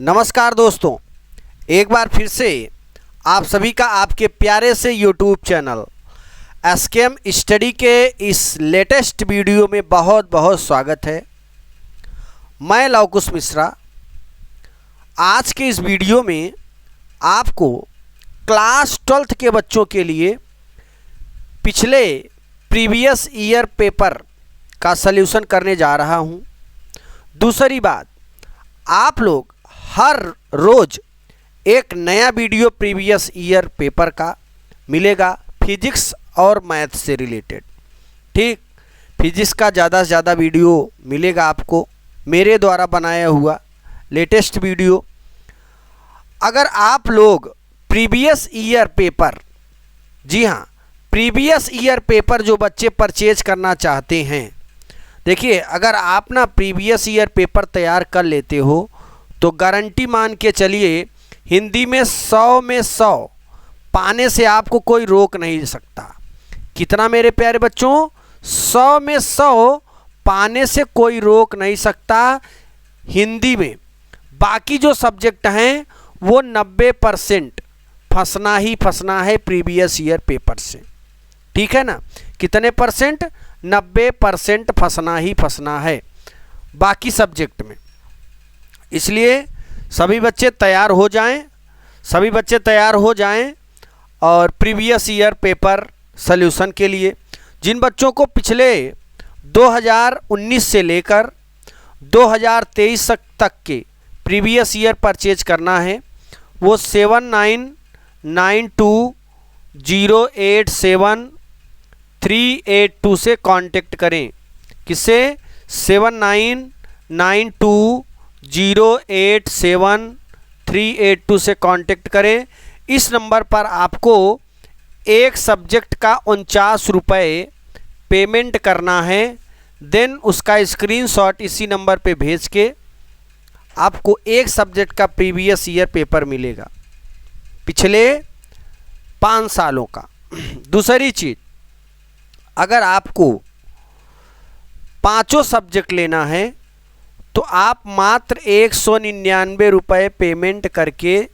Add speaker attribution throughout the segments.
Speaker 1: नमस्कार दोस्तों, एक बार फिर से आप सभी का आपके प्यारे से YouTube चैनल एसकेएम स्टडी के इस लेटेस्ट वीडियो में बहुत बहुत स्वागत है। मैं लवकुश मिश्रा। आज के इस वीडियो में आपको क्लास 12th के बच्चों के लिए पिछले प्रीवियस ईयर पेपर का सल्यूशन करने जा रहा हूं। दूसरी बात, आप लोग हर रोज़ एक नया वीडियो प्रीवियस ईयर पेपर का मिलेगा फिजिक्स और मैथ से रिलेटेड। ठीक, फिजिक्स का ज़्यादा से ज़्यादा वीडियो मिलेगा आपको, मेरे द्वारा बनाया हुआ लेटेस्ट वीडियो। अगर आप लोग प्रीवियस ईयर पेपर, जी हाँ, प्रीवियस ईयर पेपर जो बच्चे परचेज करना चाहते हैं, देखिए, अगर आप ना प्रीवियस ईयर पेपर तैयार कर लेते हो तो गारंटी मान के चलिए, हिंदी में 100 में 100 पाने से आपको कोई रोक नहीं सकता। कितना मेरे प्यारे बच्चों? 100 में 100 पाने से कोई रोक नहीं सकता हिंदी में। बाकी जो सब्जेक्ट हैं वो 90% फंसना ही फंसना है प्रीवियस ईयर पेपर से। ठीक है ना? कितने परसेंट? 90% फंसना ही फंसना है बाकी सब्जेक्ट में। इसलिए सभी बच्चे तैयार हो जाएं, और प्रीवियस ईयर पेपर सॉल्यूशन के लिए जिन बच्चों को पिछले 2019 से लेकर 2023 तक के प्रीवियस ईयर परचेज करना है, वो 7992087382 से कांटेक्ट करें। किससे? 7992087382 से कांटेक्ट करें। इस नंबर पर आपको एक सब्जेक्ट का 49 रुपये पेमेंट करना है। देन उसका स्क्रीनशॉट इसी नंबर पे भेज के आपको एक सब्जेक्ट का प्रीवियस ईयर पेपर मिलेगा पिछले 5 सालों का। दूसरी चीज़, अगर आपको 5 सब्जेक्ट लेना है तो आप मात्र 199 रुपये पेमेंट करके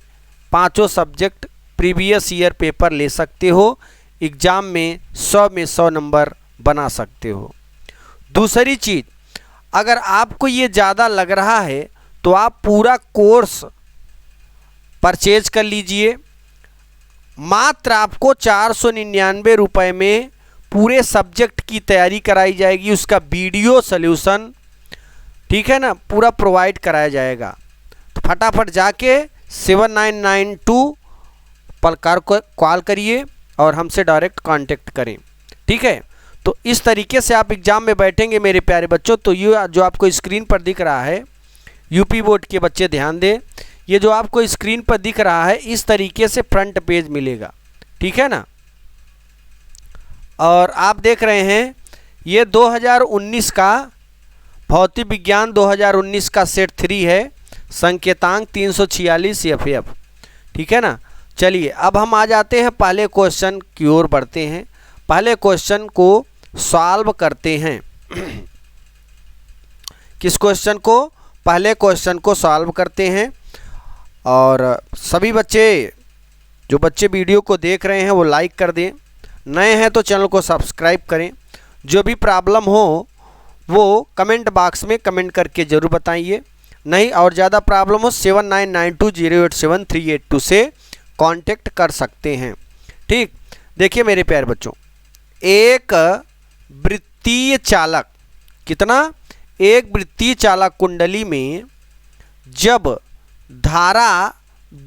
Speaker 1: 5 सब्जेक्ट प्रीवियस ईयर पेपर ले सकते हो। एग्ज़ाम में 100 में 100 नंबर बना सकते हो। दूसरी चीज़, अगर आपको ये ज़्यादा लग रहा है तो आप पूरा कोर्स परचेज कर लीजिए। मात्र आपको 499 रुपये में पूरे सब्जेक्ट की तैयारी कराई जाएगी। उसका वीडियो सॉल्यूशन, ठीक है ना, पूरा प्रोवाइड कराया जाएगा। तो फटाफट जाके 7992 पर कॉल करिए और हमसे डायरेक्ट कांटेक्ट करें। ठीक है? तो इस तरीके से आप एग्ज़ाम में बैठेंगे मेरे प्यारे बच्चों। तो ये जो आपको स्क्रीन पर दिख रहा है, यूपी बोर्ड के बच्चे ध्यान दें, ये जो आपको स्क्रीन पर दिख रहा है इस तरीके से फ्रंट पेज मिलेगा। ठीक है ना? और आप देख रहे हैं ये 2019 का भौतिक विज्ञान 2019 का सेट 3 है, संकेतांक 346 FF। ठीक है ना? चलिए अब हम आ जाते हैं पहले क्वेश्चन की ओर बढ़ते हैं। पहले क्वेश्चन को सॉल्व करते हैं। किस क्वेश्चन को? पहले क्वेश्चन को सॉल्व करते हैं। और सभी बच्चे, जो बच्चे वीडियो को देख रहे हैं वो लाइक कर दें, नए हैं तो चैनल को सब्सक्राइब करें। जो भी प्रॉब्लम हो वो कमेंट बॉक्स में कमेंट करके ज़रूर बताइए। नहीं और ज़्यादा प्रॉब्लम हो 7992087382 से कांटेक्ट कर सकते हैं। ठीक, देखिए मेरे प्यारे बच्चों, एक वृत्तीय चालक, कितना? एक वृत्तीय चालक कुंडली में जब धारा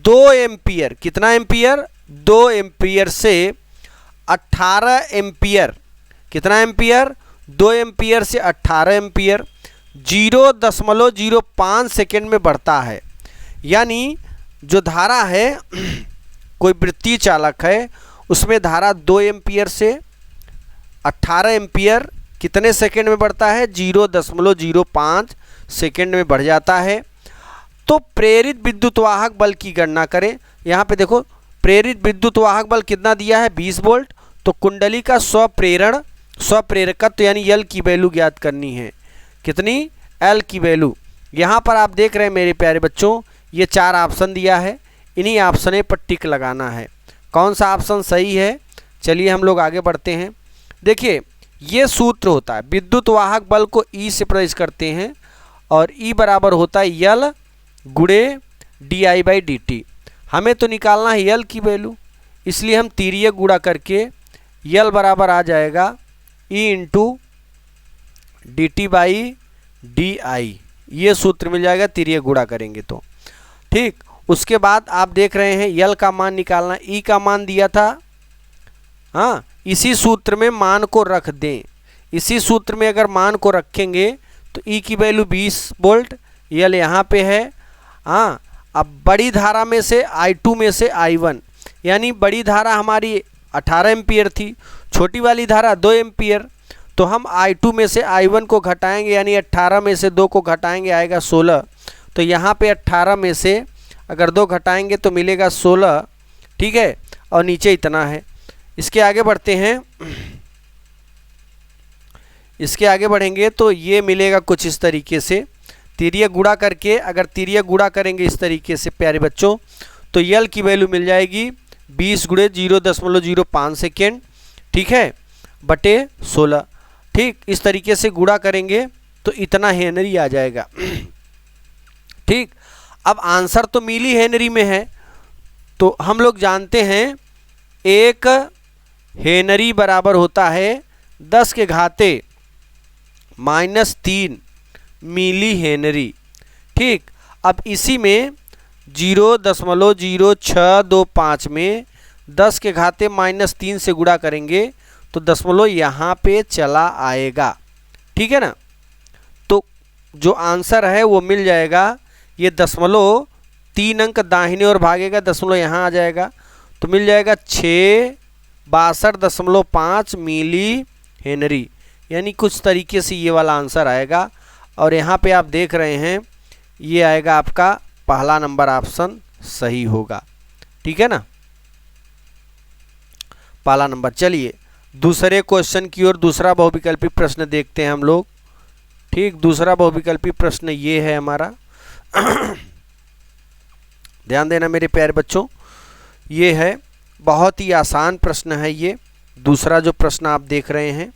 Speaker 1: 2 एम्पियर, कितना एम्पियर? 2 एम्पियर से 18 एम्पियर, कितना एम्पियर? 2 एम्पियर से 18 एम्पियर 0.05 सेकेंड में बढ़ता है। यानी जो धारा है, कोई वृत्तीय चालक है, उसमें धारा 2 एम्पियर से 18 एम्पियर कितने सेकेंड में बढ़ता है? 0.05 सेकेंड में बढ़ जाता है। तो प्रेरित विद्युत वाहक बल की गणना करें। यहाँ पे देखो, प्रेरित विद्युत वाहक बल कितना दिया है? 20 वोल्ट। तो कुंडली का स्वप्रेरकत्व यानी एल की वैल्यू ज्ञात करनी है। कितनी? एल की वैल्यू। यहाँ पर आप देख रहे हैं मेरे प्यारे बच्चों, ये 4 ऑप्शन दिया है, इन्हीं ऑप्शन पर टिक लगाना है। कौन सा ऑप्शन सही है, चलिए हम लोग आगे बढ़ते हैं। देखिए ये सूत्र होता है, विद्युत वाहक बल को ई से प्रवेश करते हैं और ई बराबर होता है यल गुणे di/dt। हमें तो निकालना है यल की वैल्यू, इसलिए हम तिर्यक गुणा करके यल बराबर आ जाएगा ई इंटू dt/di, ये सूत्र मिल जाएगा तिर्यक गुणा करेंगे तो। ठीक, उसके बाद आप देख रहे हैं यल का मान निकालना, ई का मान दिया था, हाँ इसी सूत्र में मान को रख दें। इसी सूत्र में अगर मान को रखेंगे तो ई की वैल्यू 20 वोल्ट, यल यहाँ पे है। हाँ, अब बड़ी धारा में से I2 में से I1, यानी बड़ी धारा हमारी 18 एम्पियर थी, छोटी वाली धारा 2 एम्पियर, तो हम I2 में से I1 को घटाएंगे, यानी 18 में से 2 को घटाएंगे आएगा 16। तो यहाँ पे 18 में से अगर 2 घटाएंगे तो मिलेगा 16, ठीक है, और नीचे इतना है। इसके आगे बढ़ते हैं, इसके आगे बढ़ेंगे तो ये मिलेगा कुछ इस तरीके से, तिर्यक गुणा करके, अगर तिर्यक गुणा करेंगे इस तरीके से प्यारे बच्चों, तो यल की वैल्यू मिल जाएगी 20 गुणे 0.05 सेकेंड, ठीक है, बटे 16। ठीक, इस तरीके से गुणा करेंगे तो इतना हेनरी आ जाएगा। ठीक, अब आंसर तो मिली हेनरी में है, तो हम लोग जानते हैं 1 हेनरी बराबर होता है 10 के घाते -3 मिली हेनरी। ठीक, अब इसी में 0.0625 में 10 के घाते -3 से गुणा करेंगे तो दशमलव यहाँ पे चला आएगा, ठीक है ना। तो जो आंसर है वो मिल जाएगा, ये दशमलव 3 अंक दाहिने ओर भागेगा, दशमलव यहाँ आ जाएगा, तो मिल जाएगा 662.5 मिली हेनरी, यानी कुछ तरीके से ये वाला आंसर आएगा। और यहाँ पे आप देख रहे हैं ये आएगा आपका पहला नंबर ऑप्शन सही होगा, ठीक है ना, पहला नंबर। चलिए दूसरे क्वेश्चन की ओर, दूसरा बहुविकल्पी प्रश्न देखते हैं हम लोग। ठीक, दूसरा बहुविकल्पी प्रश्न ये है हमारा, ध्यान देना मेरे प्यारे बच्चों, ये है बहुत ही आसान प्रश्न है। ये दूसरा जो प्रश्न आप देख रहे हैं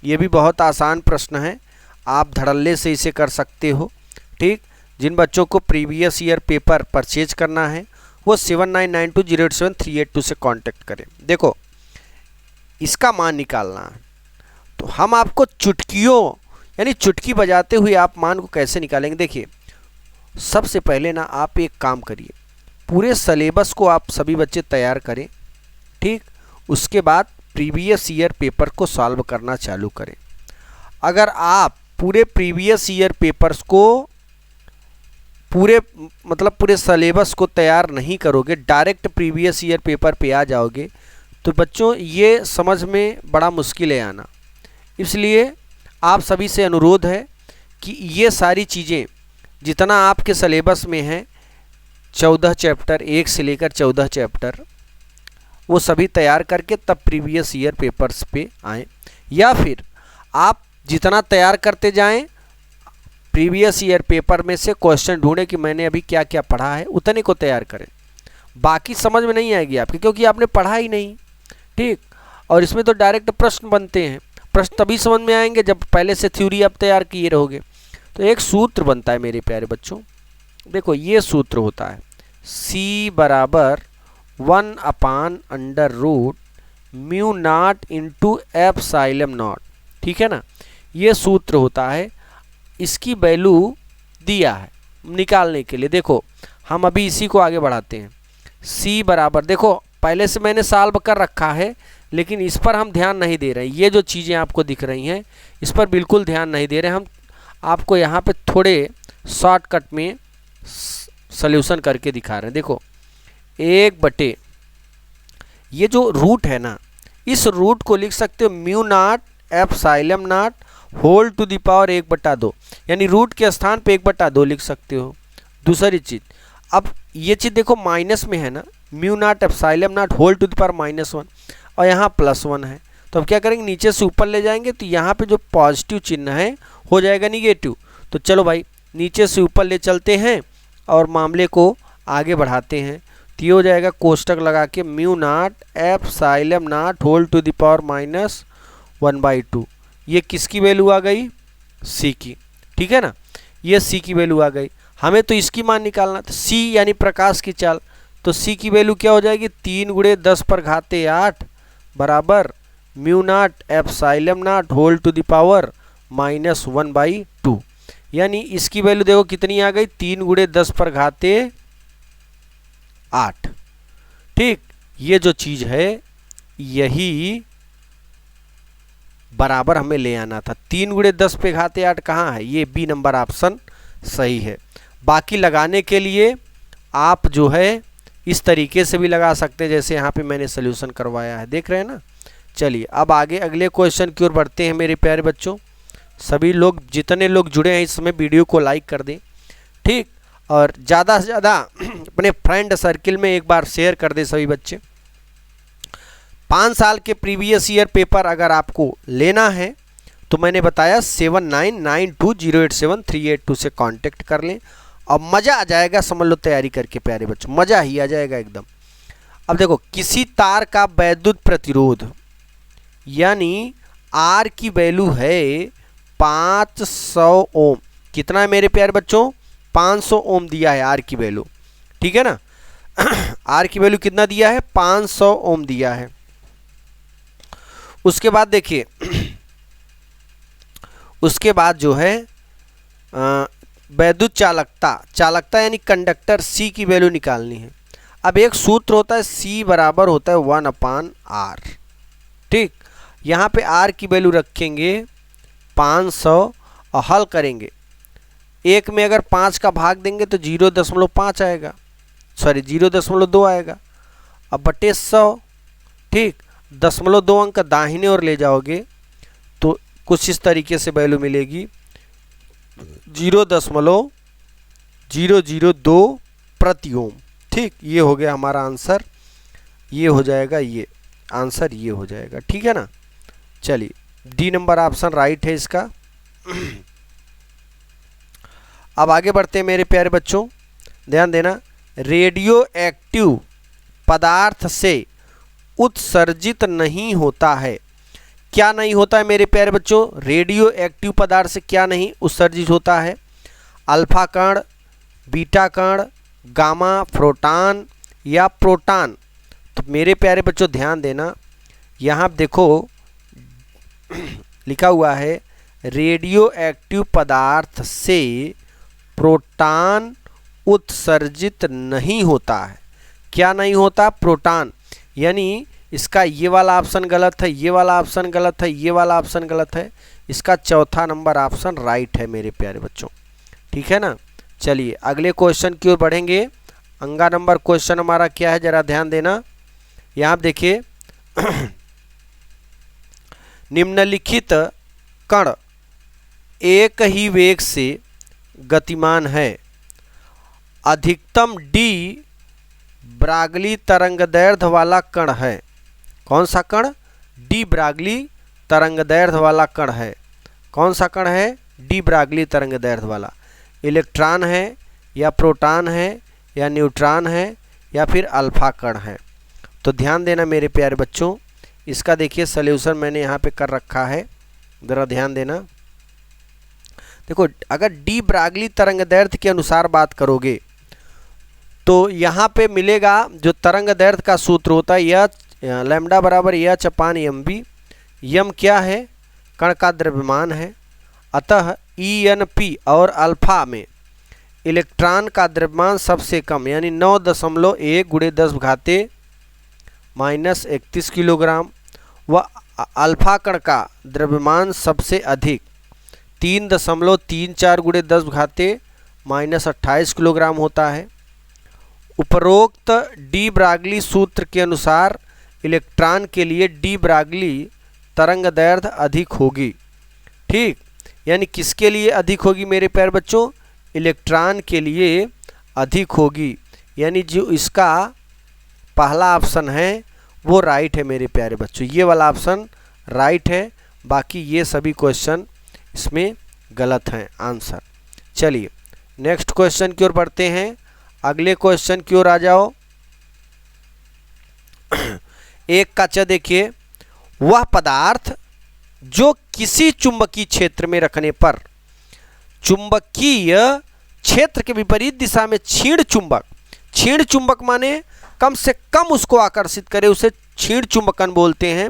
Speaker 1: ये भी बहुत आसान प्रश्न है, आप धड़ल्ले से इसे कर सकते हो। ठीक, जिन बच्चों को प्रीवियस ईयर पेपर परचेज करना है वो 7992087382 से कांटेक्ट करें। देखो इसका मान निकालना है, तो हम आपको चुटकियों यानी चुटकी बजाते हुए आप मान को कैसे निकालेंगे। देखिए सबसे पहले ना आप एक काम करिए, पूरे सिलेबस को आप सभी बच्चे तैयार करें। ठीक, उसके बाद प्रीवियस ईयर पेपर को सॉल्व करना चालू करें। अगर आप पूरे प्रीवियस ईयर पेपर्स को पूरे सिलेबस को तैयार नहीं करोगे, डायरेक्ट प्रीवियस ईयर पेपर पे आ जाओगे, तो बच्चों ये समझ में बड़ा मुश्किल है आना। इसलिए आप सभी से अनुरोध है कि ये सारी चीज़ें जितना आपके सिलेबस में है, 14 चैप्टर 1 से लेकर 14 चैप्टर, वो सभी तैयार करके तब प्रीवियस ईयर पेपर्स पे आएँ, या फिर आप जितना तैयार करते जाएं प्रीवियस ईयर पेपर में से क्वेश्चन ढूंढें कि मैंने अभी क्या क्या पढ़ा है, उतने को तैयार करें। बाकी समझ में नहीं आएगी आपकी, क्योंकि आपने पढ़ा ही नहीं। ठीक, और इसमें तो डायरेक्ट प्रश्न बनते हैं, प्रश्न तभी समझ में आएंगे जब पहले से थ्योरी आप तैयार किए रहोगे। तो एक सूत्र बनता है मेरे प्यारे बच्चों, देखो ये सूत्र होता है C बराबर 1/√μ0 इंटू ε0। ठीक है ना, ये सूत्र होता है, इसकी वैल्यू दिया है निकालने के लिए। देखो हम अभी इसी को आगे बढ़ाते हैं। C बराबर, देखो पहले से मैंने सॉल्व कर रखा है, लेकिन इस पर हम ध्यान नहीं दे रहे हैं। ये जो चीज़ें आपको दिख रही हैं इस पर बिल्कुल ध्यान नहीं दे रहे, हम आपको यहाँ पे थोड़े शॉर्टकट में सॉल्यूशन करके दिखा रहे हैं। देखो 1/, ये जो रूट है ना, इस रूट को लिख सकते हो μ0 ε0 होल टू दी पावर 1/2, यानी रूट के स्थान पे 1/2 लिख सकते हो। दूसरी चीज़, अब ये चीज़ देखो माइनस में है ना, μ0 ε0 होल टू दी पावर -1, और यहाँ +1 है, तो अब क्या करेंगे, नीचे से ऊपर ले जाएंगे, तो यहाँ पे जो पॉजिटिव चिन्ह है हो जाएगा निगेटिव। तो चलो भाई नीचे से ऊपर ले चलते हैं और मामले को आगे बढ़ाते हैं तो ये हो जाएगा कोष्टक लगा के mu naught epsilon naught whole to the power minus 1/2। ये किसकी वैल्यू आ गई? सी की। ठीक है ना, ये सी की वैल्यू आ गई। हमें तो इसकी मान निकालना था, सी यानी प्रकाश की चाल। तो सी की वैल्यू क्या हो जाएगी? 3 × 10⁸ बराबर mu naught epsilon naught whole to the power minus 1/2। यानी इसकी वैल्यू देखो कितनी आ गई? 3 × 10⁸। ठीक, ये जो चीज है यही बराबर हमें ले आना था। 3 × 10⁸ कहाँ है? ये बी नंबर ऑप्शन सही है। बाकी लगाने के लिए आप जो है इस तरीके से भी लगा सकते हैं जैसे यहाँ पे मैंने सोल्यूशन करवाया है, देख रहे हैं ना। चलिए अब आगे अगले क्वेश्चन की ओर बढ़ते हैं मेरे प्यारे बच्चों। सभी लोग, जितने लोग जुड़े हैं इस समय वीडियो को लाइक कर दें, ठीक, और ज़्यादा से ज़्यादा अपने फ्रेंड सर्किल में एक बार शेयर कर दें सभी बच्चे। 5 साल के प्रीवियस ईयर पेपर अगर आपको लेना है तो मैंने बताया 7992087382 से कांटेक्ट कर लें और मज़ा आ जाएगा, समझ लो तैयारी करके प्यारे बच्चों, मज़ा ही आ जाएगा एकदम। अब देखो, किसी तार का वैद्युत प्रतिरोध यानी आर की वैल्यू है 500 ओम। कितना है मेरे प्यारे बच्चों? 500 ओम दिया है आर की वैल्यू। ठीक है ना, आर की वैल्यू कितना दिया है? 500 ओम दिया है। उसके बाद देखिए, उसके बाद जो है वैद्युत चालकता यानी कंडक्टर सी की वैल्यू निकालनी है। अब एक सूत्र होता है, सी बराबर होता है 1/r। ठीक, यहाँ पे आर की वैल्यू रखेंगे 500 और हल करेंगे। एक में अगर 5 का भाग देंगे तो 0.5 आएगा, सॉरी 0.2 आएगा। अब बटे 100, ठीक, 0.2 अंक दाहिने ओर ले जाओगे तो कुछ इस तरीके से वैल्यू मिलेगी 0.002 प्रति ओम। ठीक, ये हो गया हमारा आंसर, ये हो जाएगा, ये आंसर ये हो जाएगा। ठीक है ना। चलिए डी नंबर ऑप्शन राइट है इसका। अब आगे बढ़ते हैं मेरे प्यारे बच्चों, ध्यान देना। रेडियो एक्टिव पदार्थ से उत्सर्जित नहीं होता है। क्या नहीं होता है मेरे प्यारे बच्चों? रेडियो एक्टिव पदार्थ से क्या नहीं उत्सर्जित होता है? अल्फा कण, बीटा कण, गामा, प्रोटॉन या प्रोटॉन। तो मेरे प्यारे बच्चों ध्यान देना, यहाँ देखो लिखा हुआ है रेडियो एक्टिव पदार्थ से प्रोटॉन उत्सर्जित नहीं होता है। क्या नहीं होता? प्रोटॉन। यानी इसका ये वाला ऑप्शन गलत है, ये वाला ऑप्शन गलत है, ये वाला ऑप्शन गलत है। इसका चौथा नंबर ऑप्शन राइट है मेरे प्यारे बच्चों। ठीक है ना। चलिए अगले क्वेश्चन की ओर बढ़ेंगे। अंगा नंबर क्वेश्चन हमारा क्या है, जरा ध्यान देना। यहाँ आप देखिए निम्नलिखित कण एक ही वेग से गतिमान है। अधिकतम डी ब्रागली तरंगदैर्ध्य वाला कण है। कौन सा कण? डी ब्रागली तरंगदैर्ध्य वाला कण है। कौन सा कण है? डी ब्रागली तरंगदैर्ध्य वाला। इलेक्ट्रॉन है या प्रोटॉन है या न्यूट्रॉन है या फिर अल्फा कण है। तो ध्यान देना मेरे प्यारे बच्चों, इसका देखिए सॉल्यूशन मैंने यहाँ पे कर रखा है, ज़रा ध्यान देना। देखो अगर डी ब्रागली तरंगदैर्ध्य के अनुसार बात करोगे तो यहाँ पे मिलेगा जो तरंगदैर्ध्य का सूत्र होता है एच लैम्डा बराबर H/mv। यम क्या है? कण का द्रव्यमान है। अतः EnP और अल्फा में इलेक्ट्रॉन का द्रव्यमान सबसे कम यानी 9.1 × 10⁻31 किलोग्राम व अल्फा कण का द्रव्यमान सबसे अधिक 3.34 × 10⁻28 किलोग्राम होता है। उपरोक्त डी ब्रागली सूत्र के अनुसार इलेक्ट्रॉन के लिए डी ब्रागली तरंगदैर्ध्य अधिक होगी। ठीक, यानी किसके लिए अधिक होगी मेरे प्यारे बच्चों? इलेक्ट्रॉन के लिए अधिक होगी। यानी जो इसका पहला ऑप्शन है वो राइट है मेरे प्यारे बच्चों, ये वाला ऑप्शन राइट है। बाकी ये सभी क्वेश्चन इसमें गलत हैं आंसर। चलिए नेक्स्ट क्वेश्चन की ओर बढ़ते हैं। अगले क्वेश्चन की ओर आ जाओ। एक का च देखिए, वह पदार्थ जो किसी चुंबकीय क्षेत्र में रखने पर चुंबकीय क्षेत्र के विपरीत दिशा में क्षीण चुंबक माने कम से कम उसको आकर्षित करे, उसे क्षीण चुंबकन बोलते हैं,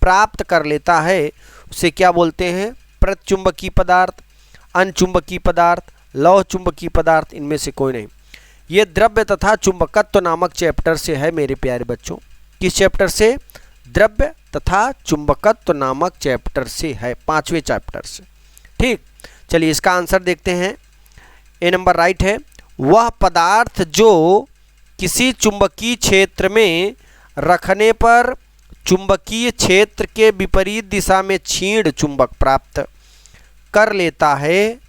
Speaker 1: प्राप्त कर लेता है, उसे क्या बोलते हैं? प्रतिचुंबकीय पदार्थ, अनचुंबकीय पदार्थ, लौह चुंबकीय पदार्थ, इनमें से कोई नहीं। ये द्रव्य तथा चुंबकत्व नामक चैप्टर से है मेरे प्यारे बच्चों। किस चैप्टर से? द्रव्य तथा चुंबकत्व नामक चैप्टर से है, 5वें चैप्टर से। ठीक, चलिए इसका आंसर देखते हैं। ए नंबर राइट है। वह पदार्थ जो किसी चुंबकीय क्षेत्र में रखने पर चुंबकीय क्षेत्र के विपरीत दिशा में क्षीण चुंबक प्राप्त कर लेता है,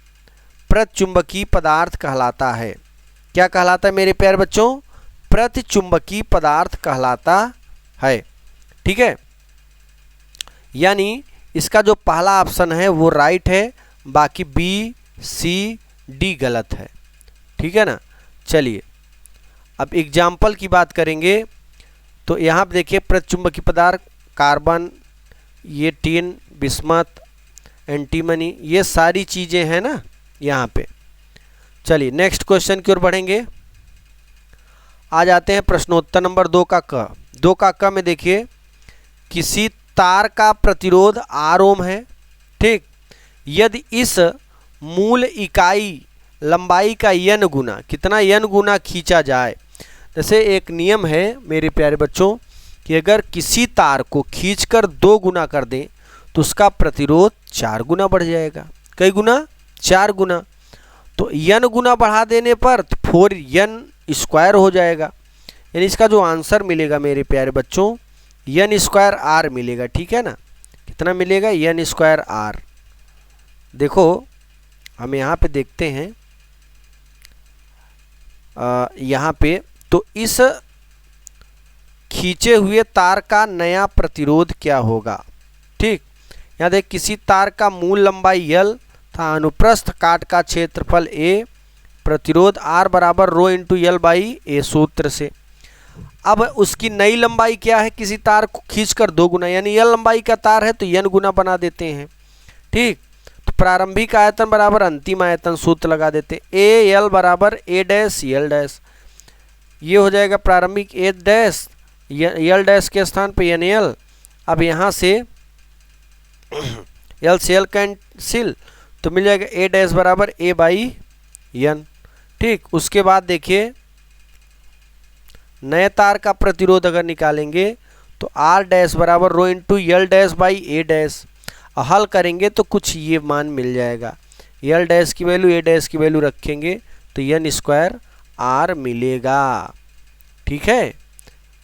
Speaker 1: प्रतिचुंबकीय पदार्थ कहलाता है। क्या कहलाता है मेरे प्यारे बच्चों? प्रतिचुंबकीय पदार्थ कहलाता है। ठीक है, यानी इसका जो पहला ऑप्शन है वो राइट है, बाकी बी सी डी गलत है। ठीक है ना। चलिए अब एग्जाम्पल की बात करेंगे तो यहाँ पे देखिए, प्रतिचुंबकीय पदार्थ कार्बन, ये टिन, बिस्मथ, एंटीमनी, ये सारी चीज़ें हैं ना यहाँ पे। चलिए नेक्स्ट क्वेश्चन की ओर बढ़ेंगे। आ जाते हैं प्रश्नोत्तर नंबर 2 का क। 2 का क में देखिए, किसी तार का प्रतिरोध R ओम है। ठीक, यदि इस मूल इकाई लंबाई का n गुना, कितना n गुना खींचा जाए। जैसे एक नियम है मेरे प्यारे बच्चों कि अगर किसी तार को खींचकर 2 गुना कर दें तो उसका प्रतिरोध 4 गुना बढ़ जाएगा। कई गुना? 4 गुना। तो n गुना बढ़ा देने पर 4n स्क्वायर हो जाएगा, यानी इसका जो आंसर मिलेगा मेरे प्यारे बच्चों n स्क्वायर r मिलेगा। ठीक है ना। कितना मिलेगा? n square r। देखो हम यहाँ पे देखते हैं, यहाँ पे तो इस खींचे हुए तार का नया प्रतिरोध क्या होगा। ठीक, यहाँ देख, किसी तार का मूल लंबाई L था, अनुप्रस्थ काट का क्षेत्रफल A, प्रतिरोध R बराबर rho into L by A सूत्र से। अब उसकी नई लंबाई क्या है? किसी तार को खींचकर 2 गुना, यानी L लंबाई का तार है तो n गुना बना देते हैं। ठीक, तो प्रारंभिक आयतन बराबर अंतिम आयतन सूत्र लगा देते। ए एल बराबर ए डैश एल डैश, ये हो जाएगा प्रारंभिक ए डैश, एल डैश के स्थान पे एन एल। अब यहाँ से एल से एल कैंसिल, तो मिल जाएगा ए डैश बराबर ए बाई एन। ठीक, उसके बाद देखिए नए तार का प्रतिरोध अगर निकालेंगे तो आर डैश बराबर rho into L dash by A dash. हल करेंगे तो कुछ ये मान मिल जाएगा, एल डैश की वैल्यू ए डैश की वैल्यू रखेंगे तो एन स्क्वायर आर मिलेगा। ठीक है,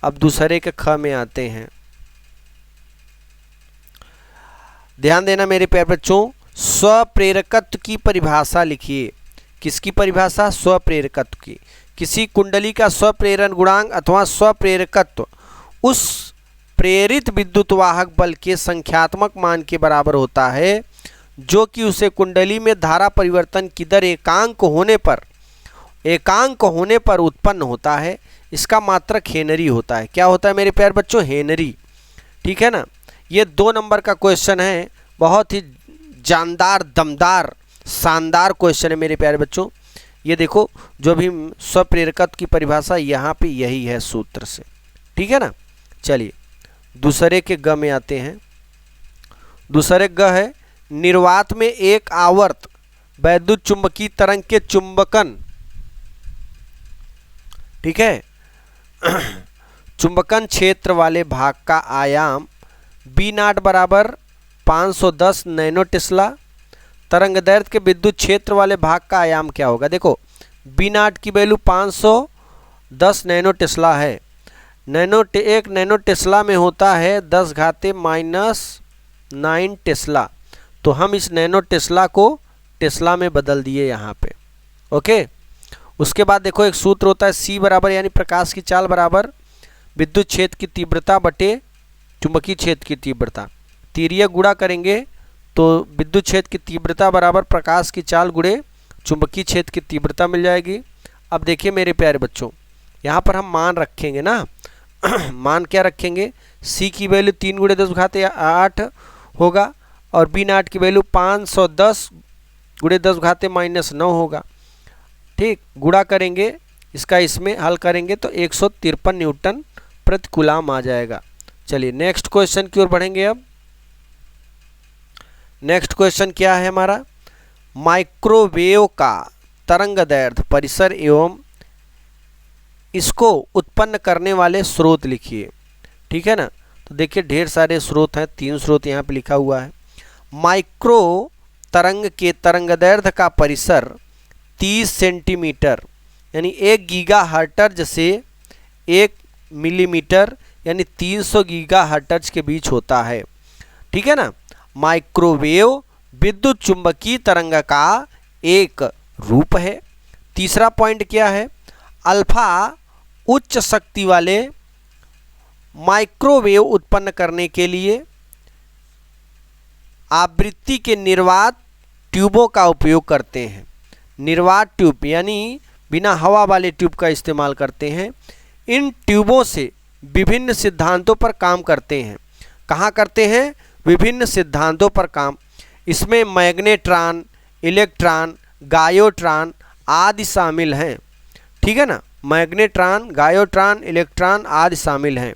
Speaker 1: अब दूसरे के ख में आते हैं। ध्यान देना मेरे प्यारे बच्चों, स्वप्रेरकत्व की परिभाषा लिखिए। किसकी परिभाषा? स्वप्रेरकत्व की। किसी कुंडली का स्वप्रेरण गुणांक अथवा स्वप्रेरकत्व उस प्रेरित विद्युत वाहक बल के संख्यात्मक मान के बराबर होता है जो कि उसे कुंडली में धारा परिवर्तन की दर एकांक होने पर उत्पन्न होता है। इसका मात्रक हेनरी होता है। क्या होता है मेरे प्यारे बच्चों? हेनरी। ठीक है ना। ये 2 नंबर का क्वेश्चन है, बहुत ही जानदार, दमदार, शानदार क्वेश्चन है मेरे प्यारे बच्चों। ये देखो, जो भी स्वप्रेरकत्व की परिभाषा यहाँ पे यही है सूत्र से। ठीक है ना। चलिए दूसरे के ग में आते हैं। दूसरे ग है, निर्वात में एक आवर्त वैद्युत चुंबकीय तरंग के चुंबकन, ठीक है, चुंबकन क्षेत्र वाले भाग का आयाम बी नाट बराबर 510 नैनो टेस्ला। तरंगदैर्घ्य के विद्युत क्षेत्र वाले भाग का आयाम क्या होगा? देखो बी नाट की वैल्यू 510 नैनो टेस्ला है। एक नैनो टेस्ला में होता है 10⁻⁹ टेस्ला, तो हम इस नैनो टेस्ला को टेस्ला में बदल दिए यहाँ पे। ओके, उसके बाद देखो एक सूत्र होता है C बराबर, यानी प्रकाश की चाल बराबर विद्युत क्षेत्र की तीव्रता बटे चुंबकीय क्षेत्र की तीव्रता। तीर्यक गुणा करेंगे तो विद्युत क्षेत्र की तीव्रता बराबर प्रकाश की चाल गुणे चुंबकीय क्षेत्र की तीव्रता मिल जाएगी। अब देखिए मेरे प्यारे बच्चों, यहाँ पर हम मान रखेंगे ना मान क्या रखेंगे, सी की वैल्यू 3 गुणे 10 घाते 8 होगा और बी नाट की वैल्यू 510 गुणे 10 घाते -9 होगा। ठीक, गुणा करेंगे इसका, इसमें हल करेंगे तो 153 न्यूटन प्रति कूलाम आ जाएगा। चलिए नेक्स्ट क्वेश्चन की ओर बढ़ेंगे। अब नेक्स्ट क्वेश्चन क्या है हमारा, माइक्रोवेव का तरंगदैर्ध्य परिसर एवं इसको उत्पन्न करने वाले स्रोत लिखिए। ठीक है ना, तो देखिए ढेर सारे स्रोत हैं, 3 स्रोत यहाँ पे लिखा हुआ है। माइक्रो तरंग के तरंगदैर्ध्य का परिसर 30 सेंटीमीटर यानी 1 गीगाहर्ट्ज से 1 मिलीमीटर यानी 300 गीगाहर्ट्ज के बीच होता है। ठीक है ना, माइक्रोवेव विद्युत चुंबकीय तरंग का एक रूप है। तीसरा पॉइंट क्या है, अल्फा उच्च शक्ति वाले माइक्रोवेव उत्पन्न करने के लिए आवृत्ति के निर्वात ट्यूबों का उपयोग करते हैं। निर्वात ट्यूब यानी बिना हवा वाले ट्यूब का इस्तेमाल करते हैं। इन ट्यूबों से विभिन्न सिद्धांतों पर काम करते हैं। कहाँ करते हैं, विभिन्न सिद्धांतों पर काम। इसमें मैग्नेट्रॉन, इलेक्ट्रॉन, गायोट्रॉन आदि शामिल हैं। ठीक है ना, मैग्नेट्रॉन, गायोट्रॉन, इलेक्ट्रॉन आदि शामिल हैं।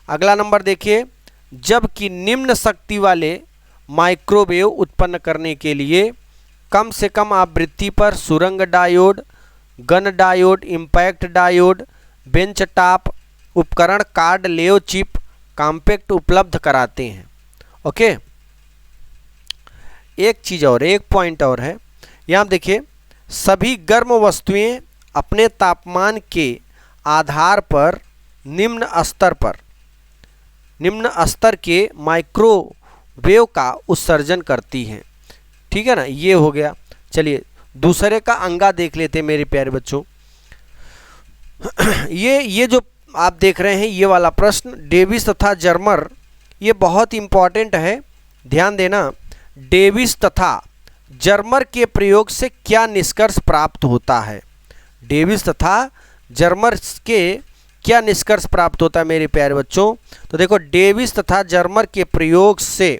Speaker 1: अगला नंबर देखिए, जबकि निम्न शक्ति वाले माइक्रोवेव उत्पन्न करने के लिए कम से कम आवृत्ति पर सुरंग diode, Gunn diode, impact diode, bench top उपकरण, कार्ड लेव चिप, कॉम्पैक्ट उपलब्ध कराते हैं। ओके, एक चीज़ और, एक पॉइंट और है यहाँ देखिए, सभी गर्म वस्तुएं अपने तापमान के आधार पर निम्न स्तर के माइक्रोवेव का उत्सर्जन करती हैं। ठीक है ना, ये हो गया। चलिए दूसरे का अंगा देख लेते हैं मेरे प्यारे बच्चों। ये जो आप देख रहे हैं ये वाला प्रश्न डेविस तथा जर्मर, ये बहुत इंपॉर्टेंट है, ध्यान देना। डेविस तथा जर्मर के प्रयोग से क्या निष्कर्ष प्राप्त होता है, डेविस तथा जर्मर के क्या निष्कर्ष प्राप्त होता है मेरे प्यारे बच्चों। तो देखो, डेविस तथा जर्मर के प्रयोग से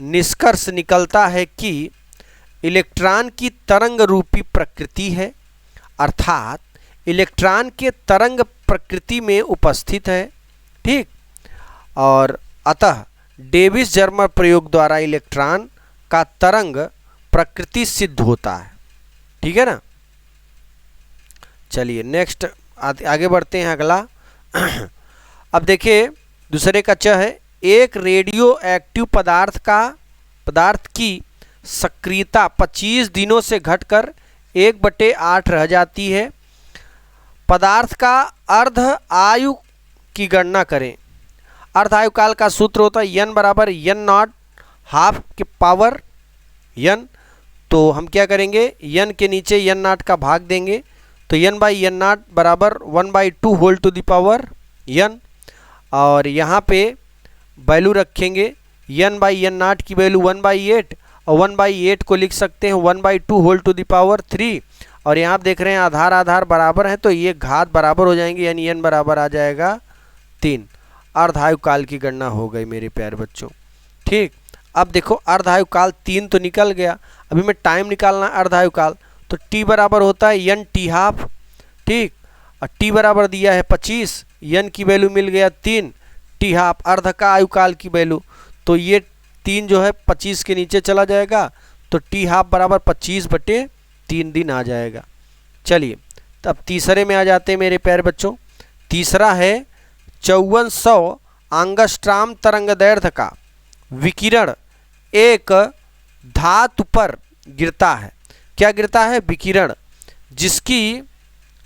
Speaker 1: निष्कर्ष निकलता है कि इलेक्ट्रॉन की तरंग रूपी प्रकृति है, अर्थात इलेक्ट्रॉन के तरंग प्रकृति में उपस्थित है। ठीक, और अतः डेविस जर्मर प्रयोग द्वारा इलेक्ट्रॉन का तरंग प्रकृति सिद्ध होता है। ठीक है ना, चलिए नेक्स्ट आगे बढ़ते हैं। अगला अब देखिए दूसरे का च है, एक रेडियो एक्टिव पदार्थ की सक्रियता 25 दिनों से घटकर 1/8 रह जाती है। पदार्थ का अर्ध आयु की गणना करें। अर्ध आयु काल का सूत्र होता है n बराबर n0 हाफ के पावर n। तो हम क्या करेंगे, n के नीचे n0 का भाग देंगे, तो n/n0 बराबर 1/2 whole to the power n। और यहाँ पे वैल्यू रखेंगे, n/n0 की वैल्यू 1/8 और 1/8 को लिख सकते हैं 1/2 होल टू द पावर 3। और यहाँ आप देख रहे हैं आधार आधार बराबर है, तो ये घात बराबर हो जाएंगे, यानी n बराबर आ जाएगा 3। अर्धायु काल की गणना हो गई मेरे प्यारे बच्चों। ठीक, अब देखो अर्धायु काल 3 तो निकल गया, अभी मैं टाइम निकालना है अर्धायु काल, तो t बराबर होता है n t हाफ। ठीक, और t बराबर दिया है 25, n की वैल्यू मिल गया 3, t हाफ अर्ध का आयु काल की वैल्यू, तो ये 3 जो है 25 के नीचे चला जाएगा, तो t हाफ बराबर 25/3 दिन आ जाएगा। चलिए तब तीसरे में आ जाते हैं मेरे प्यारे बच्चों। तीसरा है 5400 एंगस्ट्रॉम तरंगदैर्ध्य का विकिरण एक धातु पर गिरता है। क्या गिरता है, विकिरण,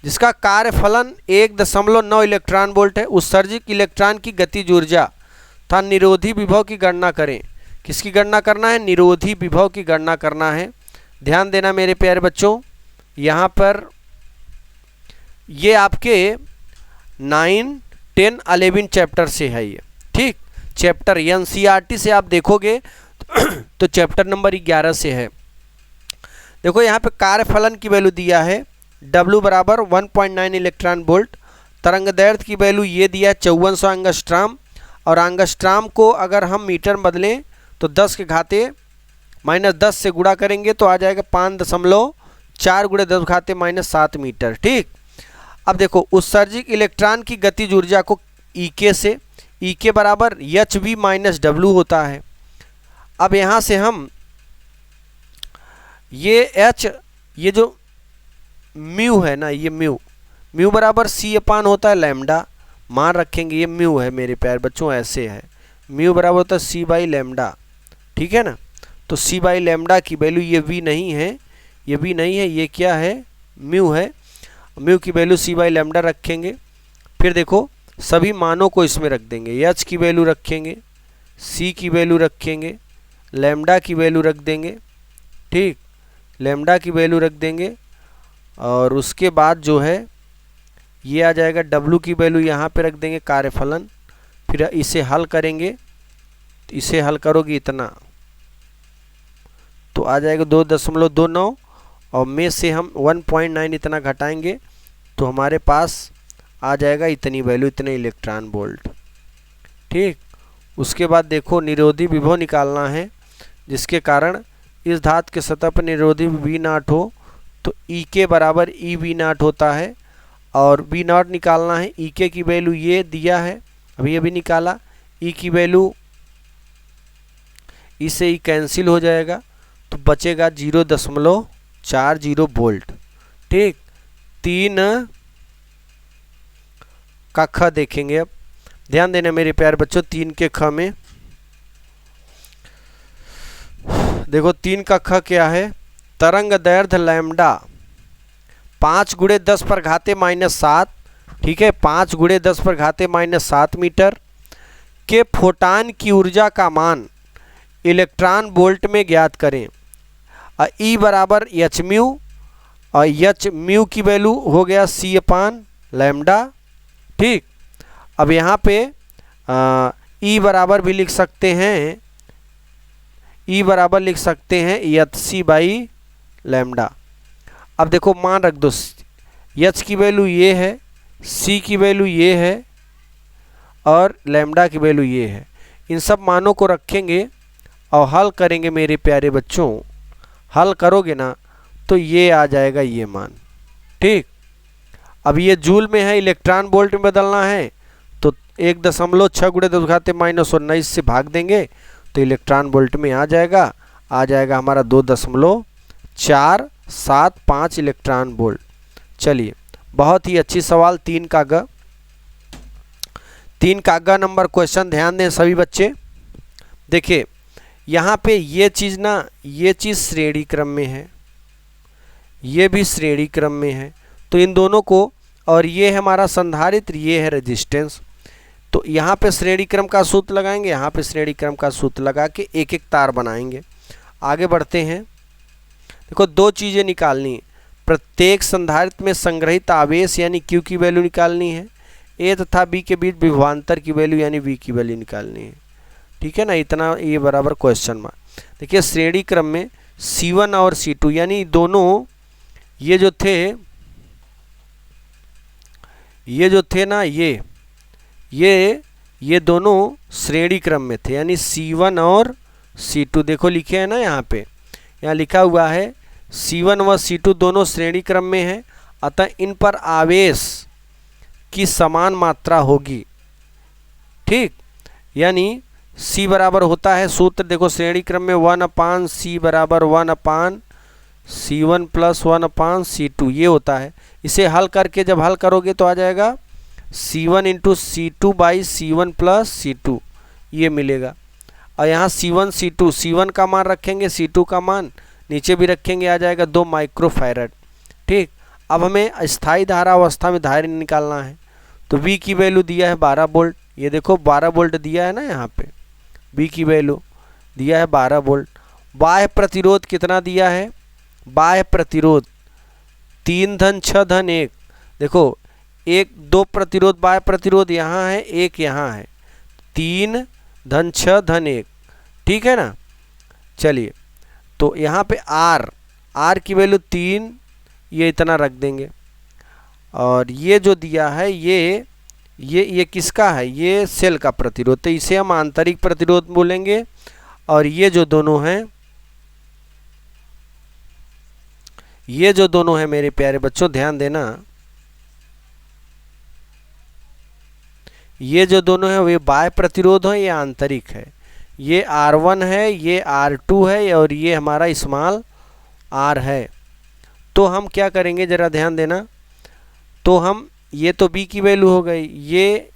Speaker 1: जिसका कार्यफलन 1.9 इलेक्ट्रॉन वोल्ट है। उत्सर्जित इलेक्ट्रॉन की गतिज ऊर्जा तथा निरोधी विभव की गणना करें। किसकी गणना करना है, निरोधी विभव की गणना करना है। ध्यान देना मेरे प्यारे बच्चों, यहाँ पर ये आपके 9, 10, 11 चैप्टर से है ये। ठीक, चैप्टर NCERT से आप देखोगे तो चैप्टर नंबर 11 से है। देखो यहाँ पे कार्यफलन की वैल्यू दिया है W बराबर 1.9 इलेक्ट्रॉन वोल्ट। तरंग दैर्ध्य की वैल्यू ये दिया 5400 एंगस्ट्राम, और एंगस्ट्राम को अगर हम मीटर बदलें तो 10 के घाते -10 से गुणा करेंगे तो आ जाएगा 5.4 × 10⁻⁷ मीटर। ठीक, अब देखो उत्सर्जित इलेक्ट्रॉन की गतिज ऊर्जा को Ek से, Ek बराबर hv - W होता है। अब यहाँ से हम ये H, ये जो म्यू है ना, ये म्यू बराबर C/, होता है लैम्डा, मान रखेंगे ये म्यू है मेरे प्यारे बच्चों, ऐसे है म्यू बराबर होता है C/λ। ठीक है ना, तो C/λ की वैल्यू ये V नहीं है, ये V नहीं है, ये क्या है, म्यू है। म्यू की वैल्यू C/λ रखेंगे। फिर देखो सभी मानों को इसमें रख देंगे, H की वैल्यू रखेंगे, C की वैल्यू रखेंगे, लैम्डा की वैल्यू रख देंगे। ठीक, लैम्डा की वैल्यू रख देंगे, और उसके बाद जो है ये आ जाएगा W की वैल्यू यहाँ पे रख देंगे, कार्यफलन। फिर इसे हल करेंगे, इसे हल करोगे इतना तो आ जाएगा 2.29, और में से हम 1.9 इतना घटाएंगे तो हमारे पास आ जाएगा इतनी वैल्यू, इतने इलेक्ट्रॉन वोल्ट। ठीक, उसके बाद देखो निरोधी विभव निकालना है, जिसके कारण इस धातु के सतह पर निरोधी V0 हो तो Ek बराबर EV0 होता है, और V0 निकालना है। Ek की वैल्यू ये दिया है, अभी निकाला। E की वैल्यू इससे ही कैंसिल हो जाएगा तो बचेगा 0.40 वोल्ट। ठीक, 3 का ख देखेंगे। अब ध्यान देना मेरे प्यारे बच्चों, 3 के ख में देखो 3 का ख क्या है, तरंग दैर्ध्य लैम्डा 5 × 10⁻⁷, ठीक है, 5 × 10⁻⁷ मीटर के फोटान की ऊर्जा का मान इलेक्ट्रॉन वोल्ट में ज्ञात करें। E बराबर hμ, और hμ की वैल्यू हो गया C/λ। ठीक, अब यहाँ पे E बराबर भी लिख सकते हैं, E बराबर लिख सकते हैं hc/λ। अब देखो मान रख दो, H की वैल्यू ये है, C की वैल्यू ये है, और लैम्डा की वैल्यू ये है। इन सब मानों को रखेंगे और हल करेंगे मेरे प्यारे बच्चों। हल करोगे ना तो ये आ जाएगा ये मान। ठीक, अब ये जूल में है, इलेक्ट्रॉन वोल्ट में बदलना है तो 1.6 × 10⁻⁹ से भाग देंगे तो इलेक्ट्रॉन वोल्ट में आ जाएगा हमारा 2.475 इलेक्ट्रॉन वोल्ट। चलिए, बहुत ही अच्छी सवाल, 3 का ग नंबर क्वेश्चन। ध्यान दें सभी बच्चे। देखिए यहाँ पे ये चीज़ ना, ये चीज़ श्रेणी क्रम में है, ये भी श्रेणी क्रम में है, तो इन दोनों को, और ये है हमारा संधारित्र, ये है रेजिस्टेंस, तो यहाँ पे श्रेणी क्रम का सूत्र लगाएंगे, यहाँ पे श्रेणी क्रम का सूत्र लगा के एक एक तार बनाएंगे। आगे बढ़ते हैं। देखो 2 चीज़ें निकालनी है, प्रत्येक संधारित्र में संग्रहित आवेश यानी Q की वैल्यू निकालनी है, A तथा B के बीच विभवांतर की वैल्यू यानी V की वैल्यू निकालनी है। ठीक है ना, इतना ये बराबर क्वेश्चन मार्क। देखिए श्रेणी क्रम में C1 और C2 यानी दोनों ये जो थे ना, ये दोनों श्रेणी क्रम में थे, यानी C1 और C2। देखो लिखे हैं ना यहाँ पे, यहाँ लिखा हुआ है C1 व C2 दोनों श्रेणी क्रम में हैं, अतः इन पर आवेश की समान मात्रा होगी। ठीक, यानी C बराबर होता है, सूत्र देखो श्रेणी क्रम में 1/C बराबर 1/C1 + 1/C2 ये होता है। इसे हल करके जब हल करोगे तो आ जाएगा C1 × C2/C1 + C2 ये मिलेगा। और यहाँ C1 का मान रखेंगे, C2 का मान नीचे भी रखेंगे, आ जाएगा 2 माइक्रोफैरड। ठीक, अब हमें स्थायी धारा अवस्था में धारा निकालना है, तो V की वैल्यू दिया है 12 वोल्ट, ये देखो 12 वोल्ट दिया है ना, यहाँ पे V की वैल्यू दिया है 12 वोल्ट। बाह्य प्रतिरोध कितना दिया है, बाह्य प्रतिरोध 3-6-1। देखो 1-2 प्रतिरोध, बाह्य प्रतिरोध यहाँ है, 1 यहाँ है, 3-6-1। ठीक है ना। चलिए, तो यहाँ पे R की वैल्यू 3, ये इतना रख देंगे। और ये जो दिया है ये किसका है, ये सेल का प्रतिरोध, तो इसे हम आंतरिक प्रतिरोध बोलेंगे। और ये जो दोनों हैं, ये जो दोनों हैं मेरे प्यारे बच्चों ध्यान देना, ये जो दोनों हैं वे बाह्य प्रतिरोध है, ये आंतरिक है। ये R1 है, ये R2 है और ये हमारा स्मॉल r है। तो हम क्या करेंगे जरा ध्यान देना, तो हम ये तो B की वैल्यू हो गई, ये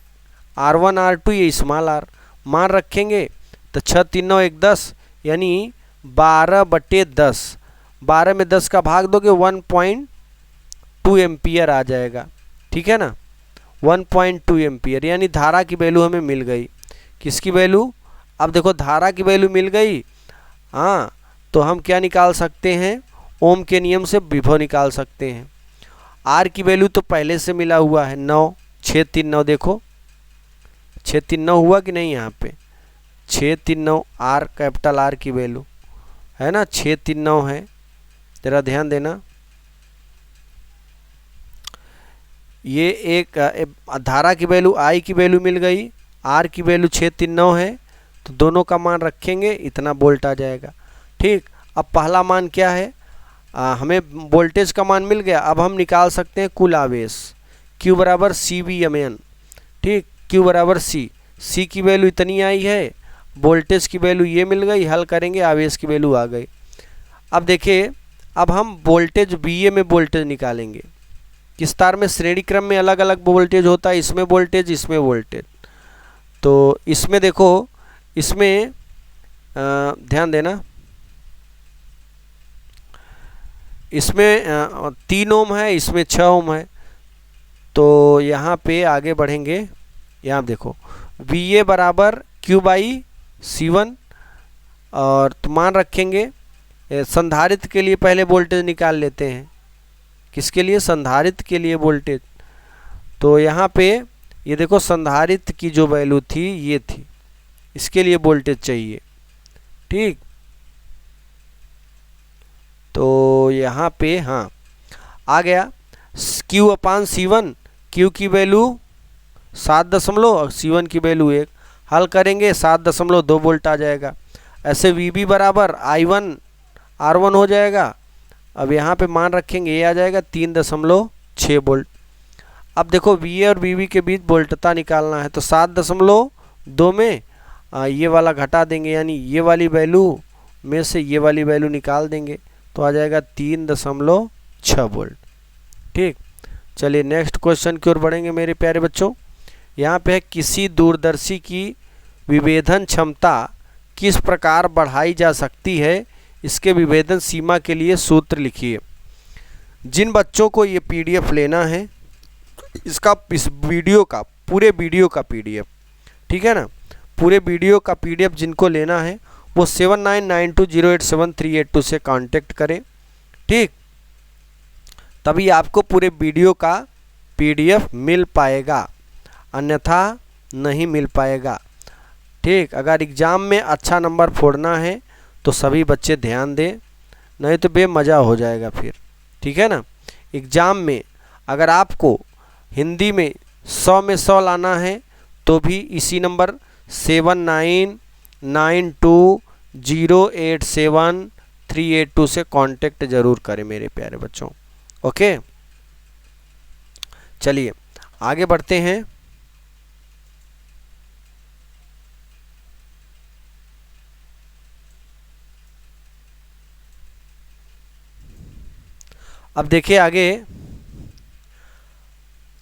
Speaker 1: R1 R2 ये स्मॉल r मान रखेंगे। तो 6 3 9 1 10 यानी 12/10, 12 में 10 का भाग दोगे 1.2 एम्पियर आ जाएगा। ठीक है ना, 1.2 एम्पियर यानी धारा की वैल्यू हमें मिल गई। किसकी वैल्यू, अब देखो धारा की वैल्यू मिल गई। हाँ, तो हम क्या निकाल सकते हैं, ओम के नियम से विभव निकाल सकते हैं। आर की वैल्यू तो पहले से मिला हुआ है 9, 6 3 9, देखो 6 3 9 हुआ कि नहीं, यहाँ पे 6 3 9 आर, कैपिटल आर की वैल्यू है ना, 6 3 9 है, जरा ध्यान देना। ये एक धारा की वैल्यू आई की वैल्यू मिल गई, आर की वैल्यू 6 3 9 है, तो दोनों का मान रखेंगे, इतना वोल्ट आ जाएगा। ठीक, अब पहला मान क्या है, हमें वोल्टेज का मान मिल गया। अब हम निकाल सकते हैं कुल आवेश, Q बराबर CVMN। ठीक, Q बराबर C की वैल्यू इतनी आई है, वोल्टेज की वैल्यू ये मिल गई, हल करेंगे आवेश की वैल्यू आ गई। अब देखिए, अब हम वोल्टेज VA में वोल्टेज निकालेंगे। किस तार में, श्रेणी क्रम में अलग अलग वोल्टेज होता है, इसमें वोल्टेज इसमें वोल्टेज। तो इसमें देखो, इसमें ध्यान देना, इसमें 3 ओम है, इसमें 6 ओम है। तो यहाँ पे आगे बढ़ेंगे, यहाँ देखो VA बराबर Q/C1 और तो मान रखेंगे। संधारित्र के लिए पहले वोल्टेज निकाल लेते हैं, किसके लिए, संधारित्र के लिए वोल्टेज। तो यहाँ पे ये देखो संधारित्र की जो वैल्यू थी ये थी, इसके लिए वोल्टेज चाहिए। ठीक, तो यहाँ पे हाँ आ गया Q/C1, Q की वैल्यू 7 और C1 की वैल्यू 1, हल करेंगे 7.2 वोल्ट आ जाएगा। ऐसे VB बराबर I1 R1 हो जाएगा। अब यहाँ पे मान रखेंगे, ये आ जाएगा 3.6 वोल्ट। अब देखो VA और VB के बीच वोल्टता निकालना है, तो 7.2 में ये वाला घटा देंगे, यानी ये वाली वैल्यू में से ये वाली वैल्यू निकाल देंगे, तो आ जाएगा 3.6 वोल्ट। ठीक, चलिए नेक्स्ट क्वेश्चन की ओर बढ़ेंगे मेरे प्यारे बच्चों। यहाँ पे है, किसी दूरदर्शी की विभेदन क्षमता किस प्रकार बढ़ाई जा सकती है, इसके विभेदन सीमा के लिए सूत्र लिखिए। जिन बच्चों को ये PDF लेना है, इस वीडियो का पूरे वीडियो का PDF, ठीक है ना, पूरे वीडियो का PDF जिनको लेना है वो 7992087382 से कांटेक्ट करें। ठीक, तभी आपको पूरे वीडियो का PDF मिल पाएगा, अन्यथा नहीं मिल पाएगा। ठीक, अगर एग्ज़ाम में अच्छा नंबर फोड़ना है तो सभी बच्चे ध्यान दें, नहीं तो बेमज़ा हो जाएगा फिर। ठीक है ना, एग्ज़ाम में अगर आपको हिंदी में 100 में 100 लाना है तो भी इसी नंबर 7992087382 से कांटेक्ट ज़रूर करें मेरे प्यारे बच्चों। ओके, चलिए आगे बढ़ते हैं। अब देखिए आगे,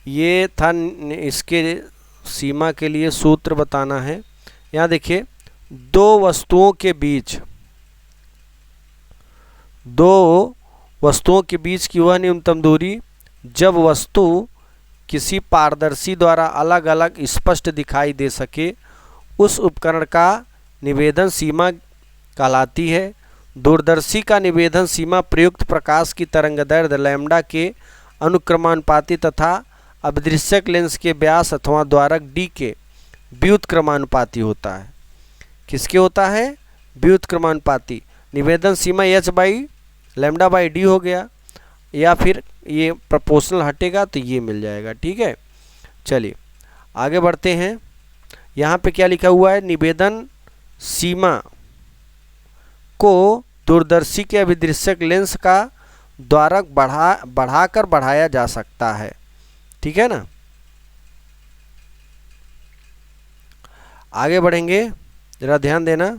Speaker 1: ये था इसके सीमा के लिए सूत्र बताना है। यहाँ देखिए, दो वस्तुओं के बीच की वह न्यूनतम दूरी जब वस्तु किसी पारदर्शी द्वारा अलग अलग स्पष्ट दिखाई दे सके, उस उपकरण का निवेदन सीमा कहलाती है। दूरदर्शी का निवेदन सीमा प्रयुक्त प्रकाश की तरंगदैर्घ्य लैम्ब्डा के अनुक्रमानुपाती तथा अभिदृश्यक लेंस के व्यास अथवा द्वारक D के व्युत्क्रमानुपाती होता है। किसके होता है, व्युत्क्रमानुपाती। निवेदन सीमा h/λ/d हो गया। या फिर ये प्रोपोर्शनल हटेगा तो ये मिल जाएगा। ठीक है, चलिए आगे बढ़ते हैं। यहाँ पे क्या लिखा हुआ है, निवेदन सीमा को दूरदर्शी के अभिदृश्यक लेंस का द्वारा बढ़ाकर बढ़ाया जा सकता है। ठीक है ना, आगे बढ़ेंगे, जरा ध्यान देना।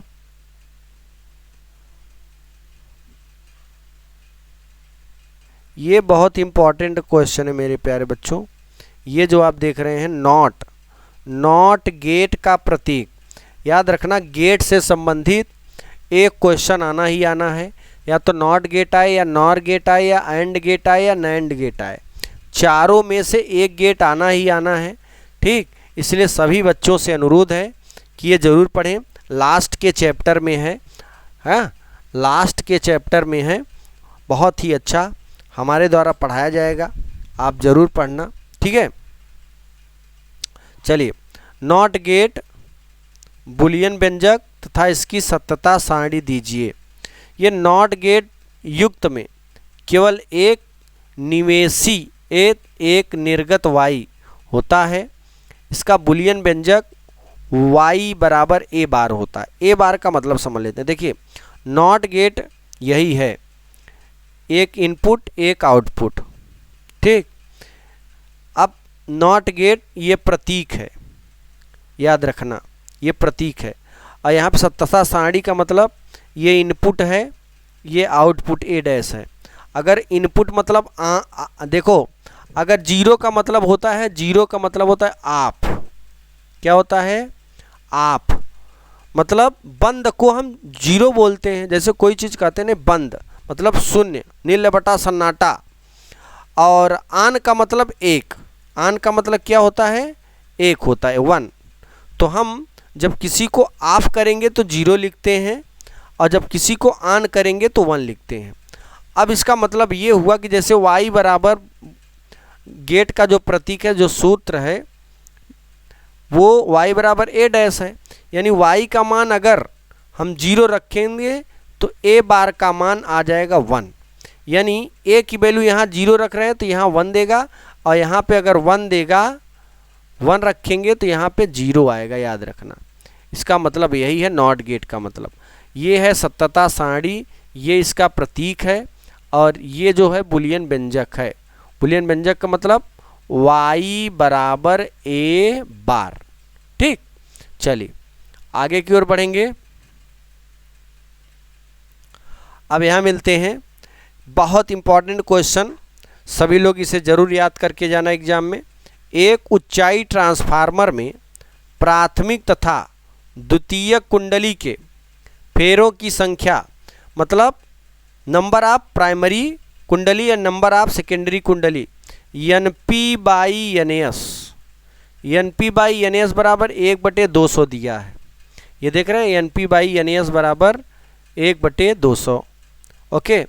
Speaker 1: ये बहुत इंपॉर्टेंट क्वेश्चन है मेरे प्यारे बच्चों। ये जो आप देख रहे हैं नॉट गेट का प्रतीक, याद रखना गेट से संबंधित एक क्वेश्चन आना ही आना है। या तो नॉट गेट आए, या नॉर गेट आए, या एंड गेट आए, या नैंड गेट आए, चारों में से एक गेट आना ही आना है। ठीक, इसलिए सभी बच्चों से अनुरोध है कि ये ज़रूर पढ़ें। लास्ट के चैप्टर में है, हाँ लास्ट के चैप्टर में है, बहुत ही अच्छा हमारे द्वारा पढ़ाया जाएगा, आप ज़रूर पढ़ना। ठीक है, चलिए नॉट गेट बुलियन व्यंजक तथा इसकी सत्यता सारणी दीजिए। ये नॉट गेट युक्त में केवल एक निवेशी एक निर्गत y होता है। इसका बुलियन व्यंजक y बराबर a बार होता है। a बार का मतलब समझ लेते हैं। देखिए नॉट गेट यही है, एक इनपुट एक आउटपुट। ठीक, अब नॉट गेट ये प्रतीक है, याद रखना ये प्रतीक है। और यहाँ पे सत्यता सारणी का मतलब ये इनपुट है, ये आउटपुट a डैश है। अगर इनपुट मतलब देखो, अगर जीरो का मतलब होता है, जीरो का मतलब होता है आप, क्या होता है आप, मतलब बंद को हम जीरो बोलते हैं। जैसे कोई चीज़ कहते हैं ना बंद मतलब शून्य, नील बटा सन्नाटा। और आन का मतलब एक, आन का मतलब क्या होता है, एक होता है, वन। तो हम जब किसी को ऑफ करेंगे तो जीरो लिखते हैं, और जब किसी को ऑन करेंगे तो वन लिखते हैं। अब इसका मतलब ये हुआ कि जैसे y बराबर गेट का जो प्रतीक है, जो सूत्र है, वो y बराबर a डैश है। यानी y का मान अगर हम जीरो रखेंगे तो a बार का मान आ जाएगा 1। यानी a की वैल्यू यहाँ जीरो रख रहे हैं तो यहाँ 1 देगा, और यहाँ पे अगर 1 देगा, 1 रखेंगे तो यहाँ पे जीरो आएगा, याद रखना। इसका मतलब यही है नॉट गेट का मतलब। ये है सत्यता सारणी, ये इसका प्रतीक है, और ये जो है बुलियन व्यंजक है। बुलियन व्यंजक का मतलब y बराबर a बार। ठीक, चलिए आगे की ओर बढ़ेंगे। अब यहाँ मिलते हैं बहुत इंपॉर्टेंट क्वेश्चन, सभी लोग इसे ज़रूर याद करके जाना एग्जाम में। एक ऊंचाई ट्रांसफार्मर में प्राथमिक तथा द्वितीय कुंडली के फेरों की संख्या, मतलब नंबर ऑफ प्राइमरी कुंडली या नंबर ऑफ सेकेंडरी कुंडली, NP/NS, NP/NS बराबर 1/200 दिया है। ये देख रहे हैं NP/NS बराबर 1/200। ओके,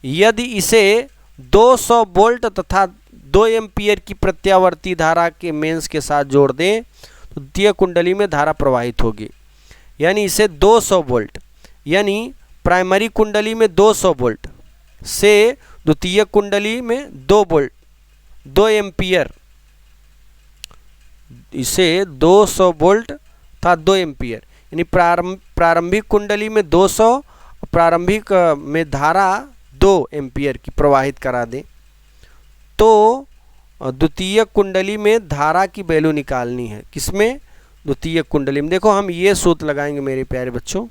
Speaker 1: यदि इसे 200 वोल्ट तथा 2 एम्पियर की प्रत्यावर्ती धारा के मेंस के साथ जोड़ दें तो द्वितीय कुंडली में धारा प्रवाहित होगी। यानी इसे 200 वोल्ट, यानी प्राइमरी कुंडली में 200 वोल्ट से द्वितीय कुंडली में 2 वोल्ट 2 एम्पियर, इसे 200 वोल्ट था 2 एम्पियर, यानी प्रारंभिक कुंडली में 200, प्रारंभिक में धारा 2 एम्पियर की प्रवाहित करा दें तो द्वितीय कुंडली में धारा की वैल्यू निकालनी है। किसमें, द्वितीय कुंडली में। देखो हम ये सूत्र लगाएंगे मेरे प्यारे बच्चों,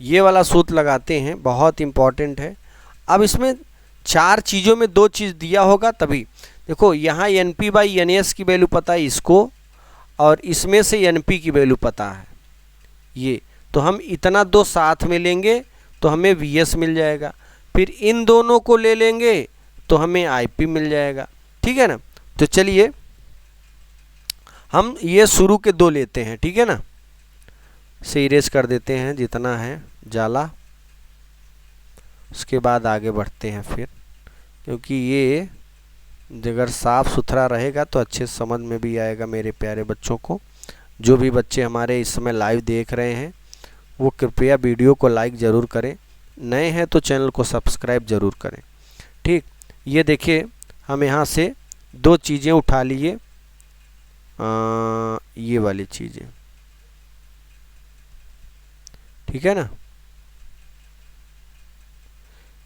Speaker 1: ये वाला सूत्र लगाते हैं, बहुत इंपॉर्टेंट है। अब इसमें 4 चीज़ों में 2 चीज़ दिया होगा तभी। देखो यहाँ NP/NS की वैल्यू पता है इसको, और इसमें से NP की वैल्यू पता है ये, तो हम इतना 2 साथ में लेंगे तो हमें VS मिल जाएगा। फिर इन दोनों को ले लेंगे तो हमें IP मिल जाएगा। ठीक है ना, तो चलिए हम ये शुरू के 2 लेते हैं। ठीक है ना, से इरेज कर देते हैं जितना है जाला, उसके बाद आगे बढ़ते हैं फिर, क्योंकि ये अगर साफ़ सुथरा रहेगा तो अच्छे समझ में भी आएगा मेरे प्यारे बच्चों को। जो भी बच्चे हमारे इस समय लाइव देख रहे हैं वो कृपया वीडियो को लाइक ज़रूर करें, नए हैं तो चैनल को सब्सक्राइब ज़रूर करें। ठीक, ये देखिए हम यहाँ से दो चीज़ें उठा लिए, ये वाली चीज़ें, ठीक है ना,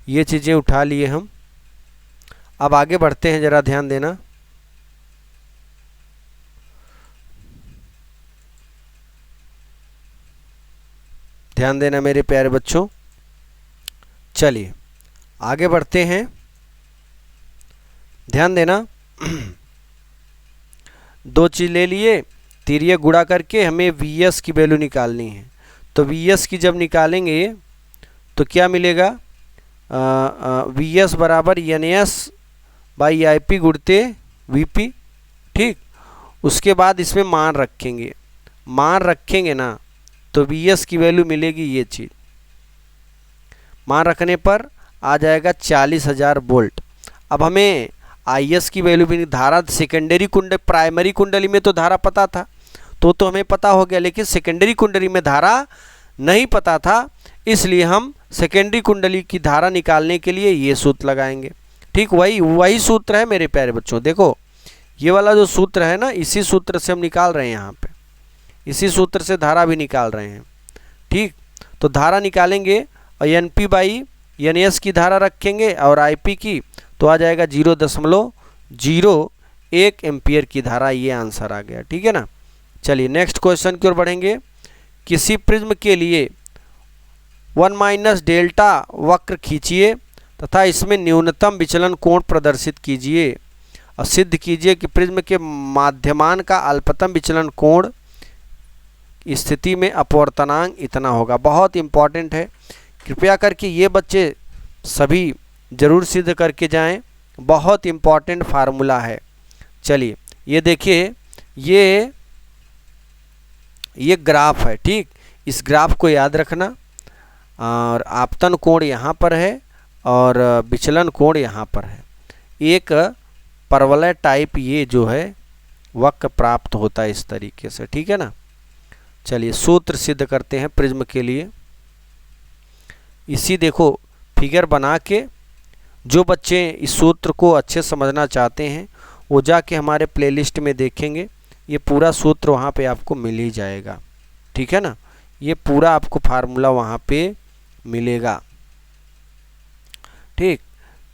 Speaker 1: ये चीज़ें उठा लिए हम। अब आगे बढ़ते हैं, ज़रा ध्यान देना। ध्यान देना मेरे प्यारे बच्चों। चलिए आगे बढ़ते हैं, ध्यान देना। दो चीज़ ले लिए, तिर्यक गुणा करके हमें Vs की वैल्यू निकालनी है। तो Vs की जब निकालेंगे तो क्या मिलेगा, Vs बराबर NS बाई IP गुणते Vp। ठीक, उसके बाद इसमें मान रखेंगे, मान रखेंगे ना तो Vs की वैल्यू मिलेगी ये चीज़, मान रखने पर आ जाएगा 40,000 वोल्ट। अब हमें Is की वैल्यू भी, धारा सेकेंडरी कुंडली, प्राइमरी कुंडली में तो धारा पता था तो हमें पता हो गया, लेकिन सेकेंडरी कुंडली में धारा नहीं पता था, इसलिए हम सेकेंडरी कुंडली की धारा निकालने के लिए ये सूत्र लगाएंगे। ठीक, वही सूत्र है मेरे प्यारे बच्चों। देखो ये वाला जो सूत्र है ना, इसी सूत्र से हम निकाल रहे हैं, यहाँ पे इसी सूत्र से धारा भी निकाल रहे हैं। ठीक, तो धारा निकालेंगे और NP बाई NS की धारा रखेंगे और IP की, तो आ जाएगा 0.01 एम्पियर की धारा। ये आंसर आ गया, ठीक है ना। चलिए नेक्स्ट क्वेश्चन की ओर बढ़ेंगे। किसी प्रिज्म के लिए 1 - डेल्टा वक्र खींचिए तथा इसमें न्यूनतम विचलन कोण प्रदर्शित कीजिए और सिद्ध कीजिए कि प्रिज्म के माध्यमान का अल्पतम विचलन कोण स्थिति में अपवर्तनांक इतना होगा। बहुत इंपॉर्टेंट है, कृपया करके ये बच्चे सभी ज़रूर सिद्ध करके जाएं, बहुत इंपॉर्टेंट फार्मूला है। चलिए ये देखिए, ये ग्राफ है। ठीक, इस ग्राफ को याद रखना, और आपतन कोण यहाँ पर है और विचलन कोण यहाँ पर है। एक परवलय टाइप ये जो है वक्र प्राप्त होता है इस तरीके से, ठीक है ना। चलिए सूत्र सिद्ध करते हैं प्रिज्म के लिए। इसी देखो फिगर बना के, जो बच्चे इस सूत्र को अच्छे समझना चाहते हैं वो जाके हमारे प्लेलिस्ट में देखेंगे, ये पूरा सूत्र वहाँ पे आपको मिल ही जाएगा, ठीक है ना। ये पूरा आपको फार्मूला वहाँ पे मिलेगा। ठीक,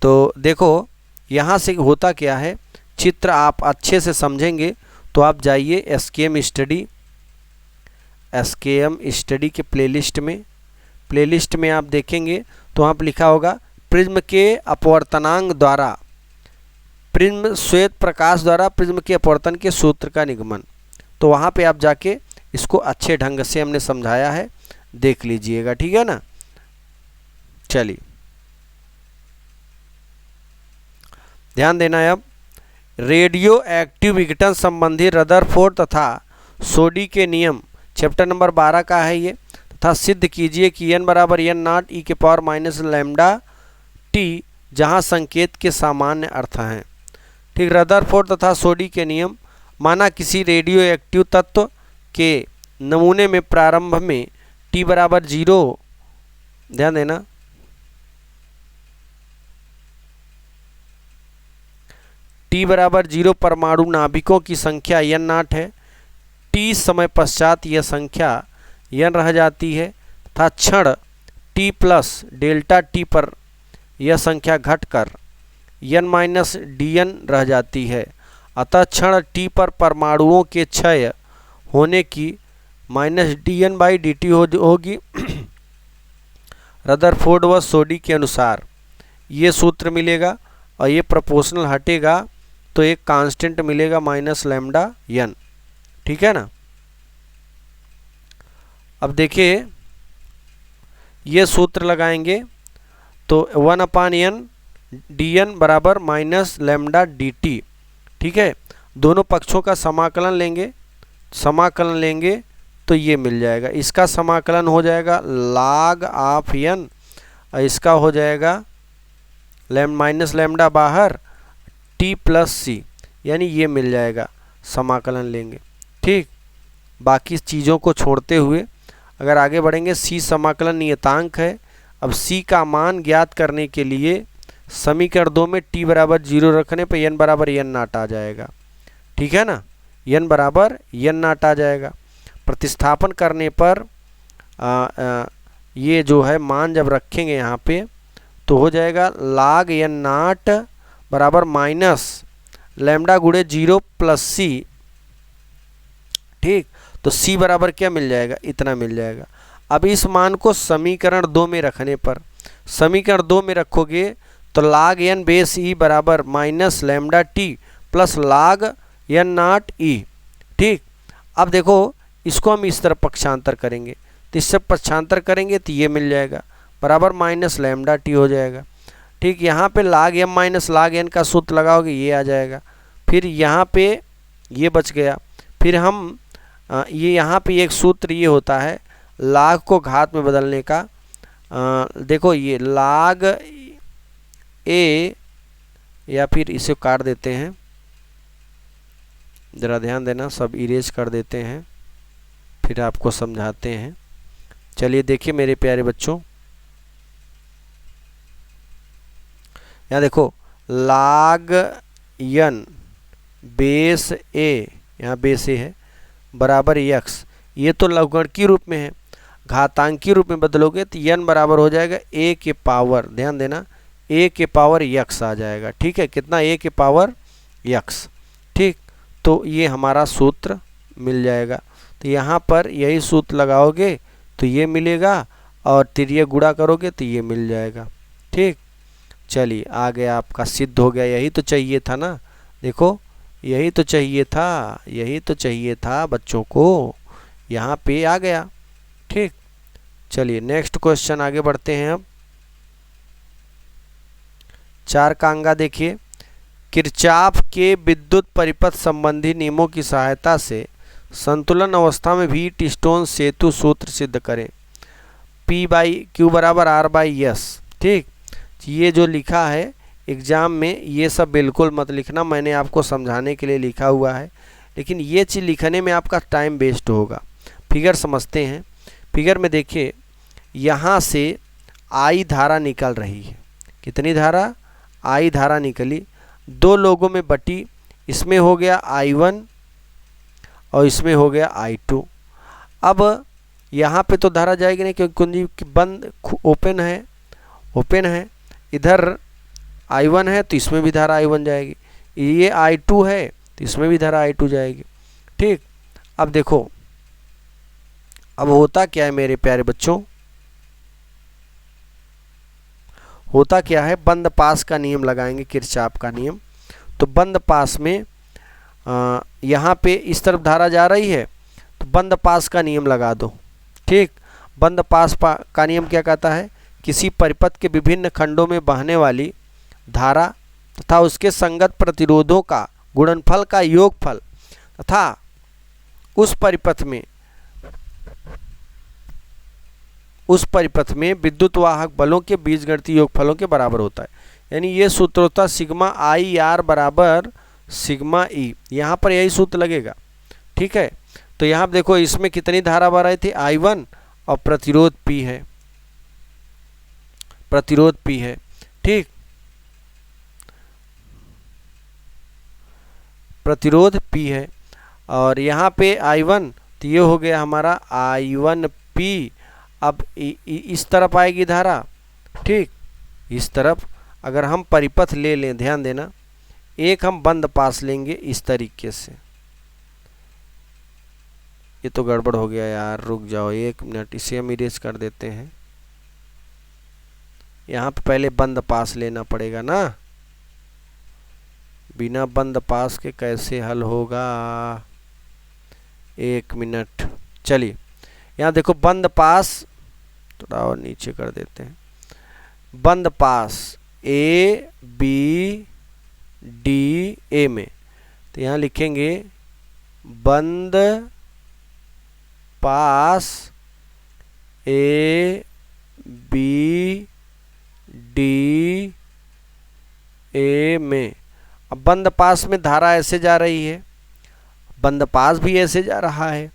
Speaker 1: तो देखो यहाँ से होता क्या है, चित्र आप अच्छे से समझेंगे तो आप जाइए SKM स्टडी के प्लेलिस्ट में आप देखेंगे तो वहाँ पर लिखा होगा प्रिज्म के अपवर्तनांक द्वारा, प्रिज्म श्वेत प्रकाश द्वारा प्रिज्म के अपवर्तन के सूत्र का निगमन। तो वहाँ पे आप जाके इसको अच्छे ढंग से हमने समझाया है, देख लीजिएगा, ठीक है ना। चलिए ध्यान देना है। अब रेडियो एक्टिव विघटन संबंधी रदरफोर्ड तथा सोडी के नियम चैप्टर नंबर 12 का है ये, तथा सिद्ध कीजिए कि n बराबर n0 e⁻ लैम्डा टी जहाँ संकेत के सामान्य अर्थ हैं। ठीक, रदरफोर्ड तथा सोडी के नियम। माना किसी रेडियो एक्टिव तत्व के नमूने में प्रारंभ में t बराबर 0, ध्यान देना, t बराबर 0 परमाणु नाभिकों की संख्या n0 है। t समय पश्चात यह संख्या n रह जाती है तथा क्षण t प्लस डेल्टा t पर यह संख्या घटकर n - dn रह जाती है। अतः क्षण t पर परमाणुओं के क्षय होने की -dn/dt होगी। रदरफोर्ड व सोडी के अनुसार ये सूत्र मिलेगा और ये प्रोपोर्शनल हटेगा तो एक कांस्टेंट मिलेगा -λn, ठीक है ना। अब देखिए ये सूत्र लगाएंगे तो 1/n dn बराबर -λ/dt, ठीक है। दोनों पक्षों का समाकलन लेंगे तो ये मिल जाएगा। इसका समाकलन हो जाएगा log ऑफ n, इसका हो जाएगा -λ बाहर t प्लस c, यानी ये मिल जाएगा, समाकलन लेंगे। ठीक, बाकी चीज़ों को छोड़ते हुए अगर आगे बढ़ेंगे, c समाकलन नियतांक है अब C का मान ज्ञात करने के लिए समीकरण 2 में t बराबर 0 रखने पर n बराबर n नाट आ जाएगा। ठीक है ना, n बराबर n नाट आ जाएगा। प्रतिस्थापन करने पर ये जो है मान जब रखेंगे यहाँ पे तो हो जाएगा log n नाट बराबर माइनस लैम्डा गुणे 0 प्लस c। ठीक, तो c बराबर क्या मिल जाएगा, इतना मिल जाएगा। अब इस मान को समीकरण 2 में रखने पर, समीकरण 2 में रखोगे तो log n बेस e बराबर minus lambda T plus log n नाट e। ठीक, अब देखो इसको हम इस तरफ पक्षांतर करेंगे तो इससे पक्षांतर करेंगे तो ये मिल जाएगा बराबर माइनस लैम्डा टी हो जाएगा। ठीक, यहाँ पे log m minus log n का सूत्र लगाओगे ये आ जाएगा। फिर यहाँ पे ये बच गया। फिर हम ये यहाँ पे एक सूत्र ये होता है log को घात में बदलने का। देखो ये log a, या फिर इसे काट देते हैं, ज़रा ध्यान देना, सब इरेज कर देते हैं फिर आपको समझाते हैं। चलिए देखिए मेरे प्यारे बच्चों, यहाँ देखो log n बेस a, यहाँ बेस a है बराबर x, ये तो लघुगणकीय रूप में है, घातांकीय रूप में बदलोगे तो n बराबर हो जाएगा a के पावर, ध्यान देना, a के पावर x आ जाएगा। ठीक है, कितना, a के पावर x। ठीक, तो ये हमारा सूत्र मिल जाएगा। तो यहाँ पर यही सूत्र लगाओगे तो ये मिलेगा और तिर्यक गुणा करोगे तो ये मिल जाएगा। ठीक, चलिए आ गया, आपका सिद्ध हो गया। यही तो चाहिए था ना, देखो यही तो चाहिए था, यही तो चाहिए था बच्चों को, यहाँ पे आ गया। ठीक, चलिए नेक्स्ट क्वेश्चन आगे बढ़ते हैं। अब 4 का अंगा देखिए, किरचॉफ के विद्युत परिपथ संबंधी नियमों की सहायता से संतुलन अवस्था में व्हीटस्टोन सेतु सूत्र सिद्ध करें। P बाई क्यू बराबर R बाई S। ठीक, ये जो लिखा है एग्ज़ाम में ये सब बिल्कुल मत लिखना, मैंने आपको समझाने के लिए लिखा हुआ है, लेकिन ये चीज़ लिखने में आपका टाइम वेस्ट होगा। फिगर समझते हैं। फिगर में देखिए, यहाँ से I धारा निकल रही है। कितनी धारा, I धारा निकली, 2 लोगों में बटी, इसमें हो गया I1 और इसमें हो गया I2। अब यहाँ पे तो धारा जाएगी नहीं क्योंकि कुंजी बंद ओपन है, इधर I1 है तो इसमें भी धारा I1 जाएगी, ये I2 है तो इसमें भी धारा I2 जाएगी। ठीक, अब देखो अब होता क्या है मेरे प्यारे बच्चों, होता क्या है, बंद पास का नियम लगाएंगे, किरचॉफ का नियम। तो बंद पास में यहाँ पे इस तरफ धारा जा रही है तो बंद पास का नियम लगा दो। ठीक, बंद पास का नियम क्या कहता है, किसी परिपथ के विभिन्न खंडों में बहने वाली धारा तथा उसके संगत प्रतिरोधों का गुणनफल का योगफल तथा उस परिपथ में विद्युत वाहक बलों के बीजगणितीय योगफलों के बराबर होता है। यानी ये सूत्र होता है सिग्मा आई आर बराबर सिग्मा ई, यहाँ पर यही सूत्र लगेगा। ठीक है, तो यहाँ देखो इसमें कितनी धारा बह रही थी, I1 और प्रतिरोध P है, प्रतिरोध P है। ठीक, प्रतिरोध P है और यहाँ पे I1, तो ये हो गया हमारा I1P। अब इस तरफ आएगी धारा। ठीक, इस तरफ अगर हम परिपथ ले लें, ध्यान देना, एक हम बंद पास लेंगे इस तरीके से, ये तो गड़बड़ हो गया यार, रुक जाओ 1 मिनट, इसे हम इरेज कर देते हैं। यहाँ पे पहले बंद पास लेना पड़ेगा ना, बिना बंद पास के कैसे हल होगा, 1 मिनट। चलिए यहाँ देखो बंद पास, थोड़ा और नीचे कर देते हैं, बंद पास A B D A में, तो यहाँ लिखेंगे बंद पास A B D A में। अब बंद पास में धारा ऐसे जा रही है, बंद पास भी ऐसे जा रहा है,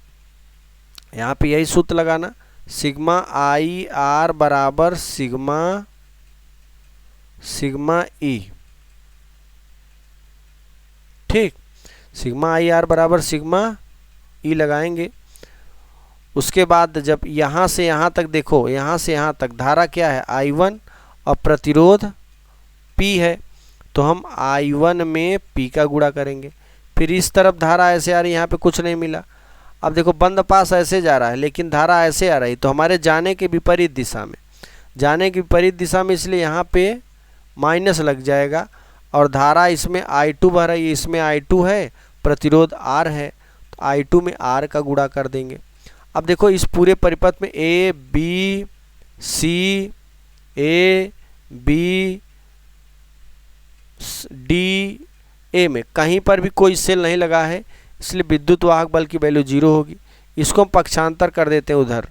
Speaker 1: यहाँ पे यही सूत्र लगाना, सिग्मा आई आर बराबर सिग्मा ई। ठीक, सिग्मा आई आर बराबर सिग्मा ई लगाएंगे। उसके बाद जब यहाँ से यहाँ तक देखो, यहाँ से यहाँ तक धारा क्या है I1 और प्रतिरोध P है, तो हम I1 में P का गुणा करेंगे। फिर इस तरफ धारा ऐसे आ रही है, यहाँ पे कुछ नहीं मिला। अब देखो बंद पास ऐसे जा रहा है लेकिन धारा ऐसे आ रही, तो हमारे जाने के विपरीत दिशा में, जाने की विपरीत दिशा में, इसलिए यहाँ पे माइनस लग जाएगा और धारा इसमें I2 बह रही है, इसमें I2 है, प्रतिरोध R है, तो I2 में R का गुणा कर देंगे। अब देखो इस पूरे परिपथ में A B C A B D A में कहीं पर भी कोई सेल नहीं लगा है, इसलिए विद्युत वाहक बल की वैल्यू 0 होगी। इसको हम पक्षांतर कर देते हैं उधर,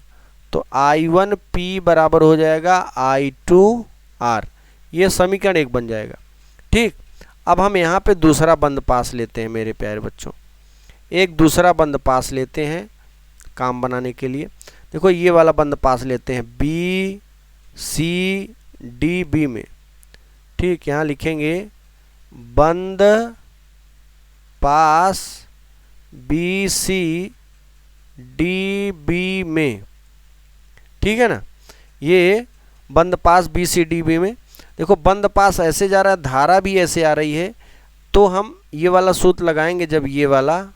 Speaker 1: तो I1 P बराबर हो जाएगा I2 R। ये समीकरण 1 बन जाएगा। ठीक, अब हम यहाँ पे दूसरा बंद पास लेते हैं मेरे प्यारे बच्चों, एक दूसरा बंद पास लेते हैं काम बनाने के लिए। देखो ये वाला बंद पास लेते हैं B C D B में। ठीक, यहाँ लिखेंगे बंद पास B C D B में। ठीक है ना, ये बंद पास B C D B में। देखो बंद पास ऐसे जा रहा है, धारा भी ऐसे आ रही है, तो हम ये वाला सूत्र लगाएंगे। जब ये वाला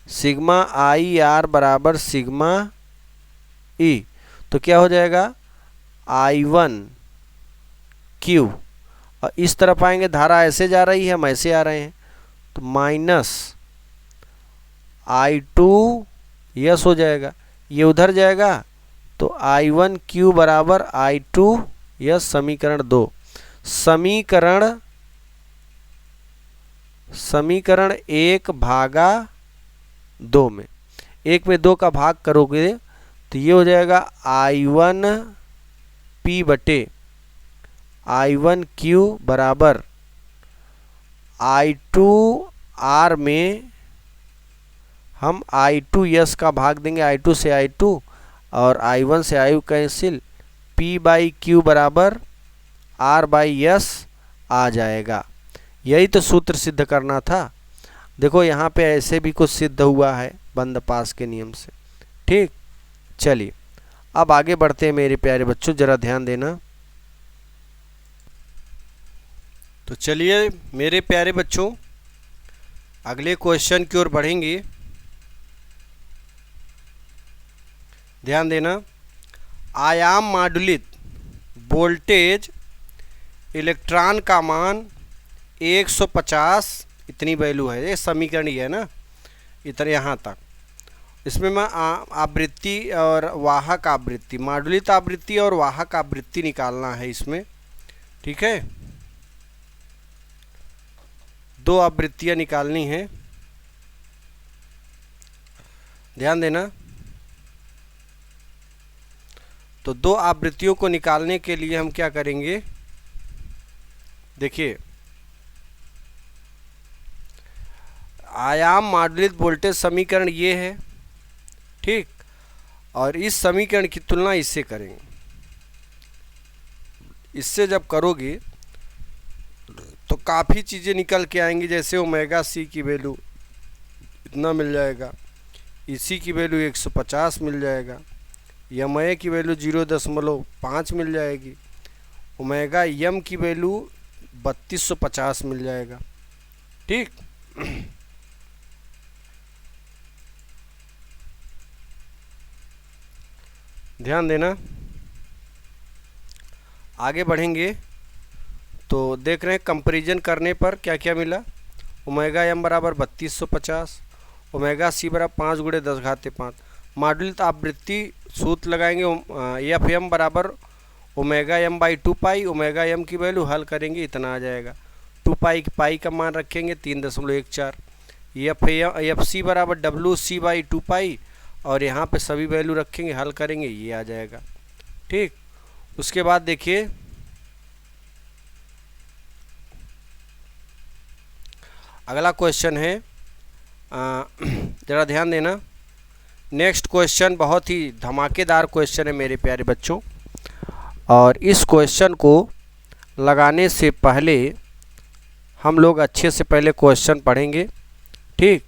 Speaker 1: सिग्मा आई आर बराबर सिग्मा ई, तो क्या हो जाएगा I1 Q, और इस तरफ आएंगे, धारा ऐसे जा रही है, हम ऐसे आ रहे हैं, तो माइनस I2 यस हो जाएगा, ये उधर जाएगा, तो I1 Q बराबर I2 यस। समीकरण 2, समीकरण 1 भागा 2 में, 1 में 2 का भाग करोगे तो ये हो जाएगा I1 P बटे I1 Q बराबर I2 R में हम I2 यस का भाग देंगे, I2 से I2 और I1 से I cancel, P by Q बराबर R बाई यस आ जाएगा। यही तो सूत्र सिद्ध करना था। देखो यहाँ पे ऐसे भी कुछ सिद्ध हुआ है बंद पास के नियम से। ठीक, चलिए अब आगे बढ़ते हैं मेरे प्यारे बच्चों, जरा ध्यान देना। तो चलिए मेरे प्यारे बच्चों अगले क्वेश्चन की ओर बढ़ेंगे। ध्यान देना, आयाम माडुलित वोल्टेज इलेक्ट्रॉन का मान 150 इतनी वैल्यू है, ये समीकरण ही है ना, इतना यहाँ तक। इसमें मैं आवृत्ति और वाहक आवृत्ति, माडुलित आवृत्ति और वाहक आवृत्ति निकालना है इसमें। ठीक है, 2 आवृत्तियाँ निकालनी है, ध्यान देना। तो 2 आवृत्तियों को निकालने के लिए हम क्या करेंगे, देखिए आयाम माडुलित वोल्टेज समीकरण ये है। ठीक, और इस समीकरण की तुलना इससे करेंगे। इससे जब करोगे तो काफ़ी चीज़ें निकल के आएंगी, जैसे ओमेगा C की वैल्यू इतना मिल जाएगा, इसी की वैल्यू 150 मिल जाएगा, यमए की वैल्यू 0.5 मिल जाएगी, ओमेगा यम की वैल्यू 3250 मिल जाएगा। ठीक, ध्यान देना। आगे बढ़ेंगे तो देख रहे हैं कंपैरिजन करने पर क्या क्या मिला। ओमेगा एम बराबर 3250, ओमेगा सी बराबर 5 गुणे 10 घाते 5। माडुलित आवृत्ति सूत्र लगाएंगे, एफ एम बराबर omega M by 2 pi, omega M की वैल्यू हल करेंगे इतना आ जाएगा, 2 पाई का मान रखेंगे 3.14। एफ सी बराबर डब्ल्यू सी बाई 2 पाई, और यहाँ पे सभी वैल्यू रखेंगे, हल करेंगे, ये आ जाएगा। ठीक, उसके बाद देखिए अगला क्वेश्चन है, ज़रा ध्यान देना। नेक्स्ट क्वेश्चन बहुत ही धमाकेदार क्वेश्चन है मेरे प्यारे बच्चों, और इस क्वेश्चन को लगाने से पहले हम लोग अच्छे से पहले क्वेश्चन पढ़ेंगे। ठीक,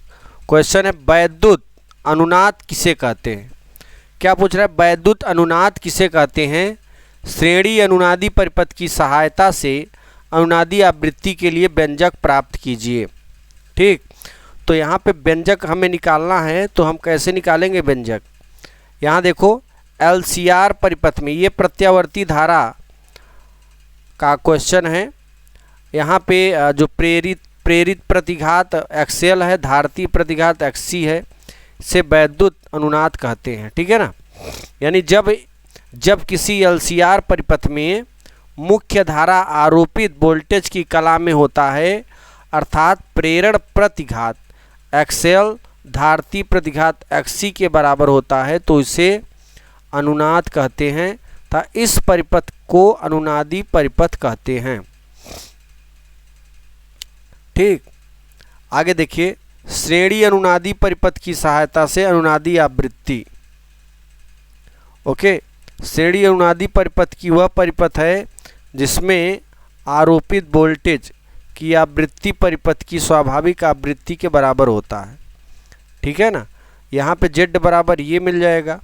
Speaker 1: क्वेश्चन है वैद्युत अनुनाद किसे कहते हैं। क्या पूछ रहा है, वैद्युत अनुनाद किसे कहते हैं। श्रेणी अनुनादी परिपथ की सहायता से अनुनादी आवृत्ति के लिए व्यंजक प्राप्त कीजिए। ठीक, तो यहाँ पे व्यंजक हमें निकालना है, तो हम कैसे निकालेंगे व्यंजक। यहाँ देखो LCR परिपथ में, ये प्रत्यावर्ती धारा का क्वेश्चन है। यहाँ पे जो प्रेरित प्रतिघात XL है, धारती प्रतिघात XC है, इसे वैद्युत अनुनाद कहते हैं। ठीक है ना, यानी जब किसी LCR परिपथ में मुख्य धारा आरोपित वोल्टेज की कला में होता है, अर्थात प्रेरण प्रतिघात XL धारती प्रतिघात XC के बराबर होता है, तो इसे अनुनाद कहते हैं, तथा इस परिपथ को अनुनादी परिपथ कहते हैं। ठीक, आगे देखिए, श्रेणी अनुनादी परिपथ की सहायता से अनुनादी आवृत्ति। ओके, श्रेणी अनुनादी परिपथ की वह परिपथ है जिसमें आरोपित वोल्टेज की आवृत्ति परिपथ की स्वाभाविक आवृत्ति के बराबर होता है। ठीक है ना, यहाँ पे Z बराबर ये मिल जाएगा,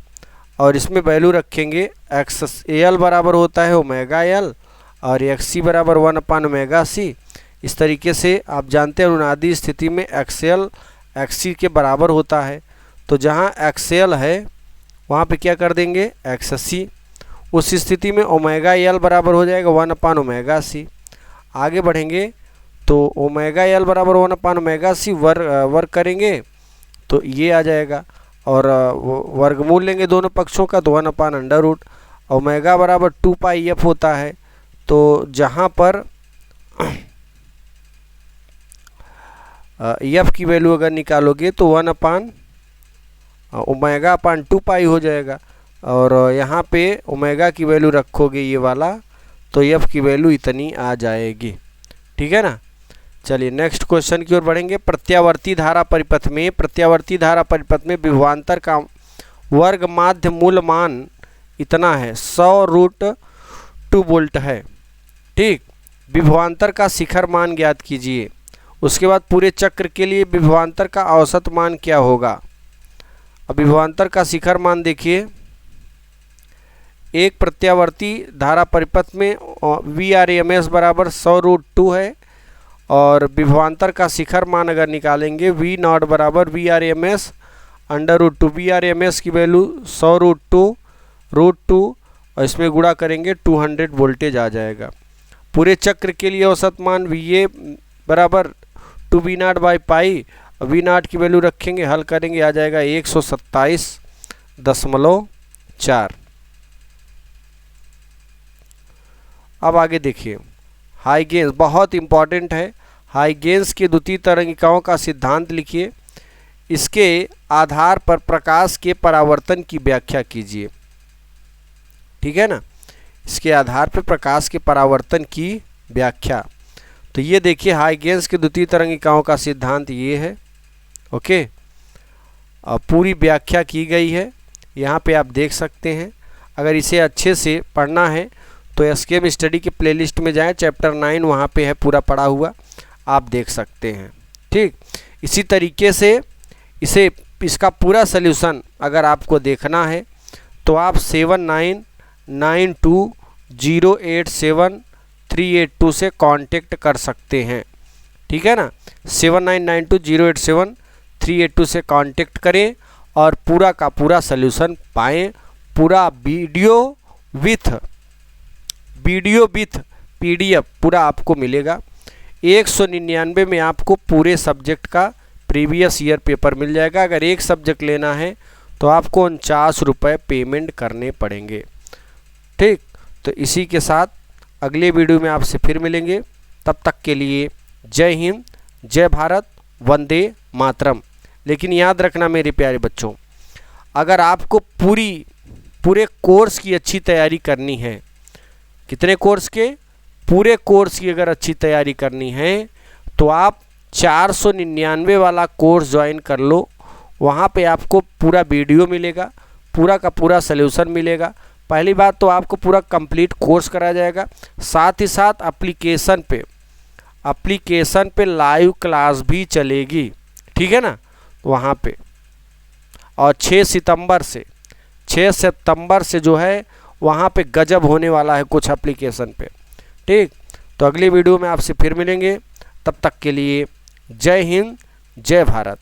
Speaker 1: और इसमें वैल्यू रखेंगे XL बराबर होता है ओमेगा L, और XC बराबर 1/ωc। इस तरीके से आप जानते हैं अनुनादी स्थिति में XL XC के बराबर होता है, तो जहाँ XL है वहाँ पे क्या कर देंगे XC। उस स्थिति में ओमेगा L बराबर हो जाएगा 1/ωc। आगे बढ़ेंगे तो ओमेगा L बराबर 1/ωc वर्ग करेंगे तो ये आ जाएगा, और वर्गमूल लेंगे दोनों पक्षों का, तो 1/√। ओमेगा बराबर 2πf होता है, तो जहाँ पर एफ की वैल्यू अगर निकालोगे तो 1/ओमेगा/2π हो जाएगा, और यहाँ पे ओमेगा की वैल्यू रखोगे ये वाला, तो एफ की वैल्यू इतनी आ जाएगी। ठीक है ना, चलिए नेक्स्ट क्वेश्चन की ओर बढ़ेंगे। प्रत्यावर्ती धारा परिपथ में विभवांतर का वर्ग माध्य मूल मान इतना है, 100√2 वोल्ट है। ठीक, विभवांतर का शिखर मान ज्ञात कीजिए। उसके बाद पूरे चक्र के लिए विभवांतर का औसत मान क्या होगा। अब विभवांतर का शिखर मान देखिए, एक प्रत्यावर्ती धारा परिपथ में Vrms बराबर 100√2 है, और विभवांतर का शिखर मान अगर निकालेंगे V0 बराबर Vrms/√2। Vrms की वैल्यू 100√2 और इसमें गुणा करेंगे 200 वोल्टेज आ जाएगा। पूरे चक्र के लिए औसत मान Va बराबर 2V0/π, V0 की वैल्यू रखेंगे, हल करेंगे, आ जाएगा 127.4। अब आगे देखिए, हाई गेंस बहुत इंपॉर्टेंट है। हाई गेंस की द्वितीय तरंगिकाओं का सिद्धांत लिखिए, इसके आधार पर प्रकाश के परावर्तन की व्याख्या कीजिए। ठीक है ना, इसके आधार पर प्रकाश के परावर्तन की व्याख्या। तो ये देखिए हाई गेंस की द्वितीय तरंगिकाओं का सिद्धांत ये है। ओके, पूरी व्याख्या की गई है, यहाँ पे आप देख सकते हैं। अगर इसे अच्छे से पढ़ना है तो एसकेएम स्टडी के प्लेलिस्ट में जाएं, चैप्टर 9 वहाँ पे है पूरा पढ़ा हुआ, आप देख सकते हैं। ठीक, इसी तरीके से इसका पूरा सल्यूशन अगर आपको देखना है तो आप 7992087382 से कांटेक्ट कर सकते हैं। ठीक है ना, 7992087382 से कांटेक्ट करें और पूरा का पूरा सल्यूशन पाएँ। पूरा वीडियो विथ PDF पूरा आपको मिलेगा। 199 में आपको पूरे सब्जेक्ट का प्रीवियस ईयर पेपर मिल जाएगा। अगर एक सब्जेक्ट लेना है तो आपको 49 रुपये पेमेंट करने पड़ेंगे। ठीक, तो इसी के साथ अगले वीडियो में आपसे फिर मिलेंगे। तब तक के लिए जय हिंद, जय भारत, वंदे मातरम। लेकिन याद रखना मेरे प्यारे बच्चों, अगर आपको पूरे कोर्स की अच्छी तैयारी करनी है, कितने कोर्स के, पूरे कोर्स की अगर अच्छी तैयारी करनी है तो आप 499 वाला कोर्स ज्वाइन कर लो। वहाँ पे आपको पूरा वीडियो मिलेगा, पूरा का पूरा सल्यूशन मिलेगा। पहली बात तो आपको पूरा कंप्लीट कोर्स कराया जाएगा, साथ ही साथ एप्लीकेशन पे लाइव क्लास भी चलेगी, ठीक है ना, वहाँ पे। और 6 सितंबर से जो है वहाँ पे गजब होने वाला है कुछ एप्लीकेशन पे, ठीक। तो अगली वीडियो में आपसे फिर मिलेंगे, तब तक के लिए जय हिंद, जय भारत।